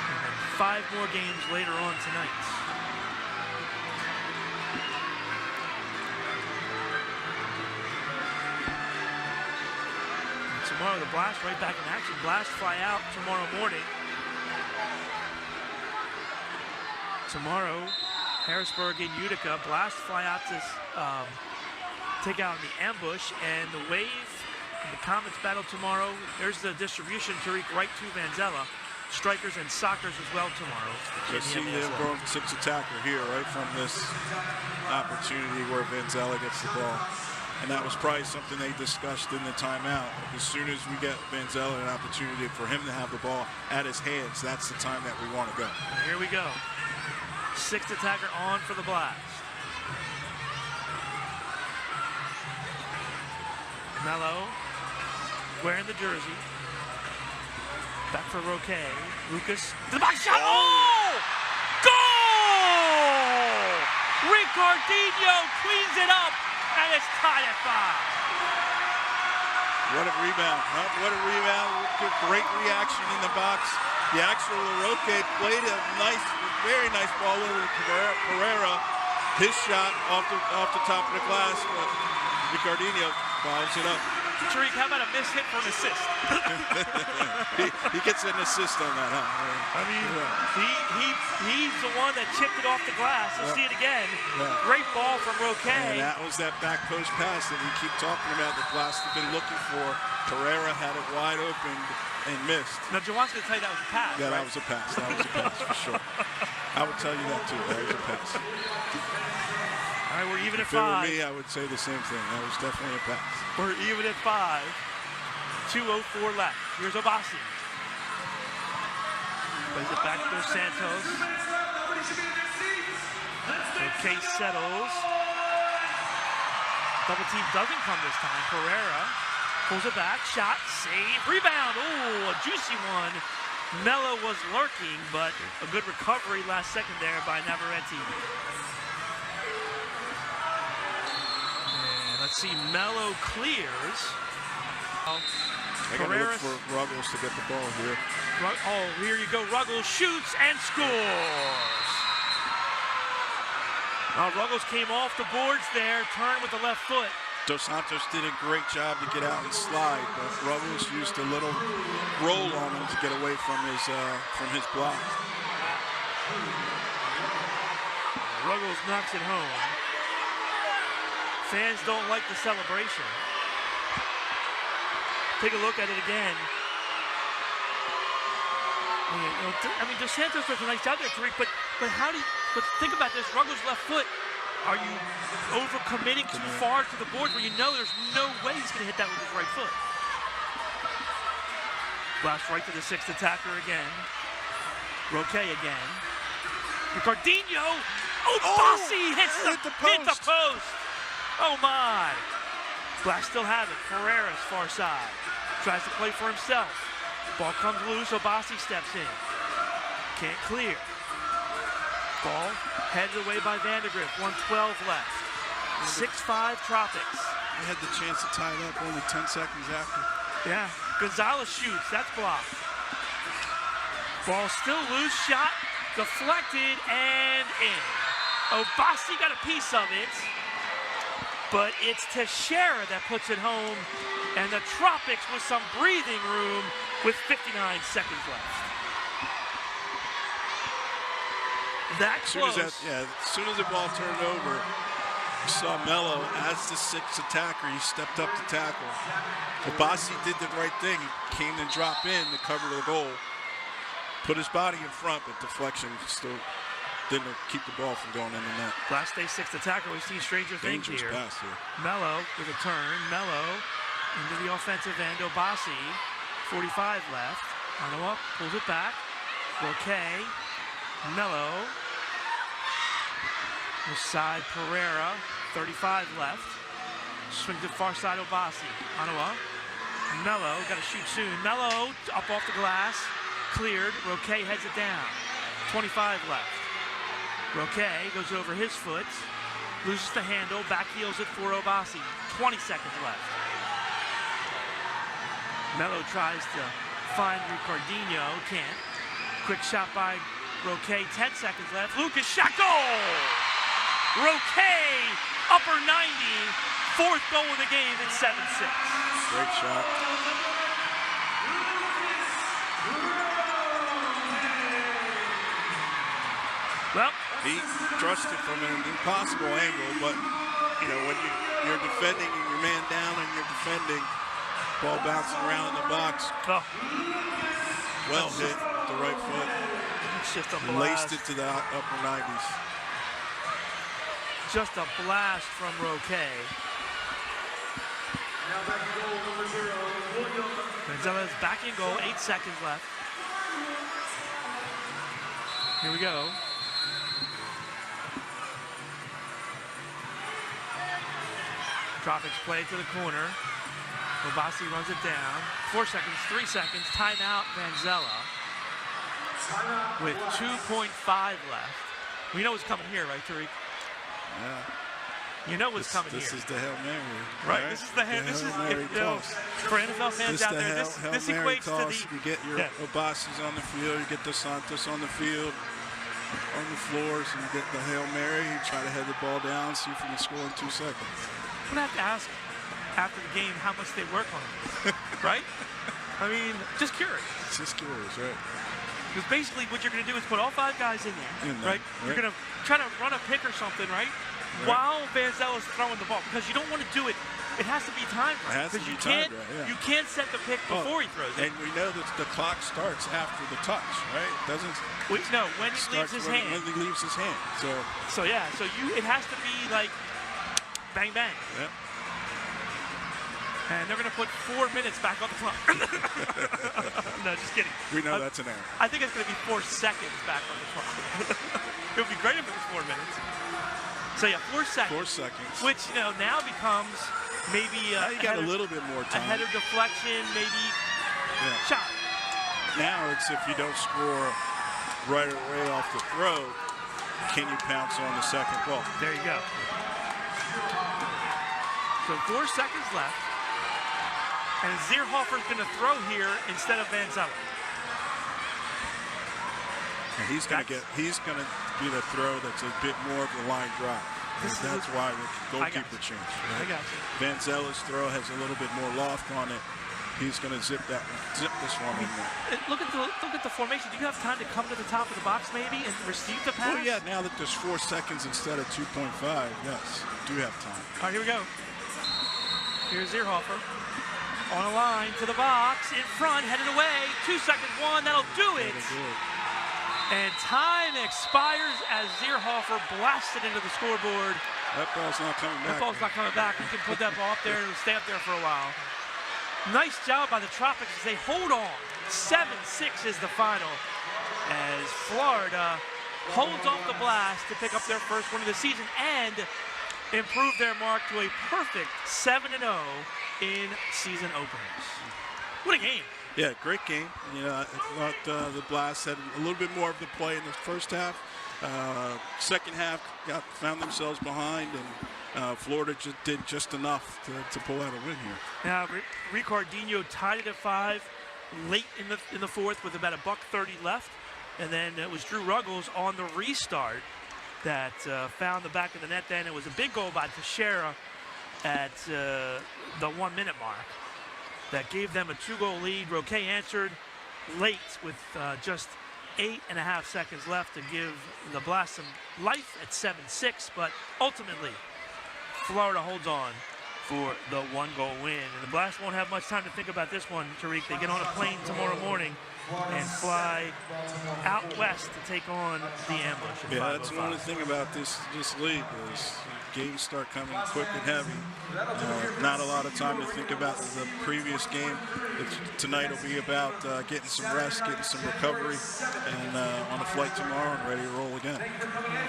And then 5 more games later on tonight. And tomorrow the Blast right back in action. Blast fly out tomorrow morning. Tomorrow, Harrisburg and Utica. Blast fly out to take out the ambush, and the Wave and the Comets battle tomorrow. There's the distribution, Tariq, right to Vanzella. Strikers and Sockers as well tomorrow. So see them going 6 attacker here, right from this opportunity where Vanzella gets the ball. And that was probably something they discussed in the timeout. As soon as we get Vanzella an opportunity for him to have the ball at his hands, that's the time that we want to go. Here we go. 6th attacker on for the Blast. Melo wearing the jersey. Back for Roque. Lucas. The box shot. Oh! Goal! Ricardinho cleans it up, and it's tied at 5. What a rebound. Huh? What a rebound. Great reaction in the box. The actual Roque played a nice, very nice ball over to Pereira. His shot off the top of the glass, but Ricardinho follows it up. Tariq, how about a miss hit for an assist? he gets an assist on that, huh? I mean, he's the one that chipped it off the glass. Let's see it again. Great ball from Roque. And that was that back post pass that we keep talking about. The Blast have been looking for. Pereira had it wide open and missed. Now, Jawan's going to tell you that was a pass. Yeah, right? that was a pass. That was a pass for sure. I would tell you that too. That was a pass. All right, we're even at If it 5. were me, I would say the same thing. That was definitely a pass. We're even at 5. 2:04 left. Here's Obasi. Plays it back to Dos Santos. Okay, settles. Double team doesn't come this time. Pereira pulls it back. Shot, save, rebound. Oh, a juicy one. Melo was lurking, but a good recovery last second there by Navarrete. And let's see, Melo clears. I gotta look for Ruggles to get the ball here. Oh, here you go. Ruggles shoots and scores. Ruggles came off the boards there, turned with the left foot. Dos Santos did a great job to get out and slide, but Ruggles used a little roll on him to get away from his block. Ruggles knocks it home. Fans don't like the celebration. Take a look at it again. I mean, Dos Santos does a nice job there, Tariq, but think about this, Ruggles' left foot. Are you overcommitting too far to the board where you know there's no way he's going to hit that with his right foot? Blast right to the sixth attacker again. Roque again. Ricardinho. Oh, Bassi hit the post. Oh, my. Blast still have it. Pereira's far side. Tries to play for himself. Ball comes loose, Obasi steps in. Can't clear. Ball headed away by Vandergrift. 1:12 left. 6-5 Tropics. They had the chance to tie it up only 10 seconds after. Yeah. Gonzalez shoots. That's blocked. Ball still loose. Shot deflected and in. Obasi got a piece of it, but it's Teixeira that puts it home, and the Tropics with some breathing room with 59 seconds left. That close. As soon as the ball turned over, you saw Melo as the sixth attacker. He stepped up to tackle. Obasi did the right thing. He came to drop in to cover the goal. Put his body in front, but deflection still didn't keep the ball from going in the net. Last day sixth attacker. We've seen stranger things here. Dangerous pass here. Melo with a turn. Melo into the offensive end. Obasi, 45 left. Anoa pulls it back. Roque. Melo. The side Pereira. 35 left. Swings it far side Obasi. Anoa. Melo got to shoot soon. Melo up off the glass. Cleared. Roque heads it down. 25 left. Roque goes over his foot, loses the handle, back heels it for Obasi. 20 seconds left. Melo tries to find Ricardinho, can't. Quick shot by Roque, 10 seconds left. Lucas shot, goal! Roque, upper 90, fourth goal of the game at 7-6. Great shot. Well, he thrust it from an impossible angle, but you know, when you're defending and you're man down and you're defending, ball bouncing around in the box. Well hit with the right foot. It's just a blast. Laced it to the upper 90s. Just a blast from Roque. Now back in goal, number 0, William. Gonzalez back in goal, 8 seconds left. Here we go. Tropics play to the corner. Obasi runs it down. 4 seconds, 3 seconds. Timeout, Vanzella. With 2.5 left. We know what's coming here, right, Tariq? Yeah. You know what's coming this here. This is the Hail Mary. Right? This is the Hail Mary toss. For NFL fans out there, this equates to the... You get your Obasis on the field, you get Dos Santos on the field, on the floors, and you get the Hail Mary. You try to head the ball down, see if you can score in 2 seconds. I'm going to have to ask after the game how much they work on it, right? I mean, just curious. Just curious, right? Because basically what you're going to do is put all 5 guys in there, right? You're going to try to run a pick or something, right? While Vanzella's throwing the ball, because you don't want to do it. It has to be timed right. It has to be timed right, You can't set the pick before he throws it. And we know that the clock starts after the touch, right? It doesn't. No, when he leaves his hand. When he leaves his hand. So yeah. So it has to be like bang bang. Yeah. And they're going to put 4 minutes back on the clock. No, just kidding. We know that's an error. I think it's going to be 4 seconds back on the clock. It would be great if it was 4 minutes. So yeah, 4 seconds. 4 seconds. Which, now becomes maybe Now you got a little bit more time. Ahead of deflection, maybe shot. Now it's if you don't score right away off the throw, can you pounce on the second ball? There you go. So 4 seconds left. And Zierhofer's going to throw here instead of Vanzella. And he's going to do the throw that's a bit more of the line drive. That's why the goalkeeper changed. Right? I got you. Vanzella's throw has a little bit more loft on it. He's going to zip this one in there. Look at the formation. Do you have time to come to the top of the box maybe and receive the pass? Well, yeah. Now that there's 4 seconds instead of 2.5, yes, do have time. All right, here we go. Here's Zierhofer. On a line to the box, in front, headed away. 2 seconds, one, that'll do it. And time expires as Zierhofer blasted into the scoreboard. That ball's not coming back. That ball's not coming back. You can put that ball up there and stay up there for a while. Nice job by the Tropics as they hold on. 7-6 is the final as Florida holds off the blast to pick up their first win of the season and improve their mark to a perfect 7-0 in season openers. What a game. Yeah, great game. I thought the Blast had a little bit more of the play in the first half. Second half found themselves behind, and Florida did just enough to pull out a win here. Now, Ricardinho tied it at 5 late in the fourth with about $1:30 left, and then it was Drew Ruggles on the restart that found the back of the net. Then it was a big goal by Teixeira at the 1 minute mark that gave them a 2-goal lead. Roque answered late with just 8.5 seconds left to give the Blast some life at 7-6, but ultimately Florida holds on for the 1-goal win. And the Blast won't have much time to think about this one, Tariq. They get on a plane tomorrow morning and fly out west to take on the Ambush. Yeah, that's one thing about this league is games start coming quick and heavy. Not a lot of time to think about the previous game. Tonight will be about getting some rest, getting some recovery, and on a flight tomorrow and ready to roll again.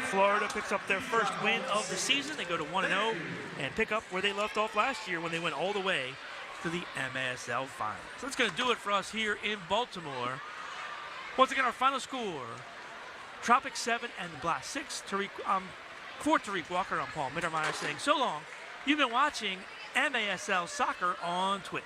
Florida picks up their first win of the season. They go to 1-0 and pick up where they left off last year when they went all the way to the MASL Finals. So that's going to do it for us here in Baltimore. Once again, our final score, Tropics 7 and the Blast 6. For Tariq Walker, I'm Paul Mittermeier saying so long. You've been watching MASL Soccer on Twitch.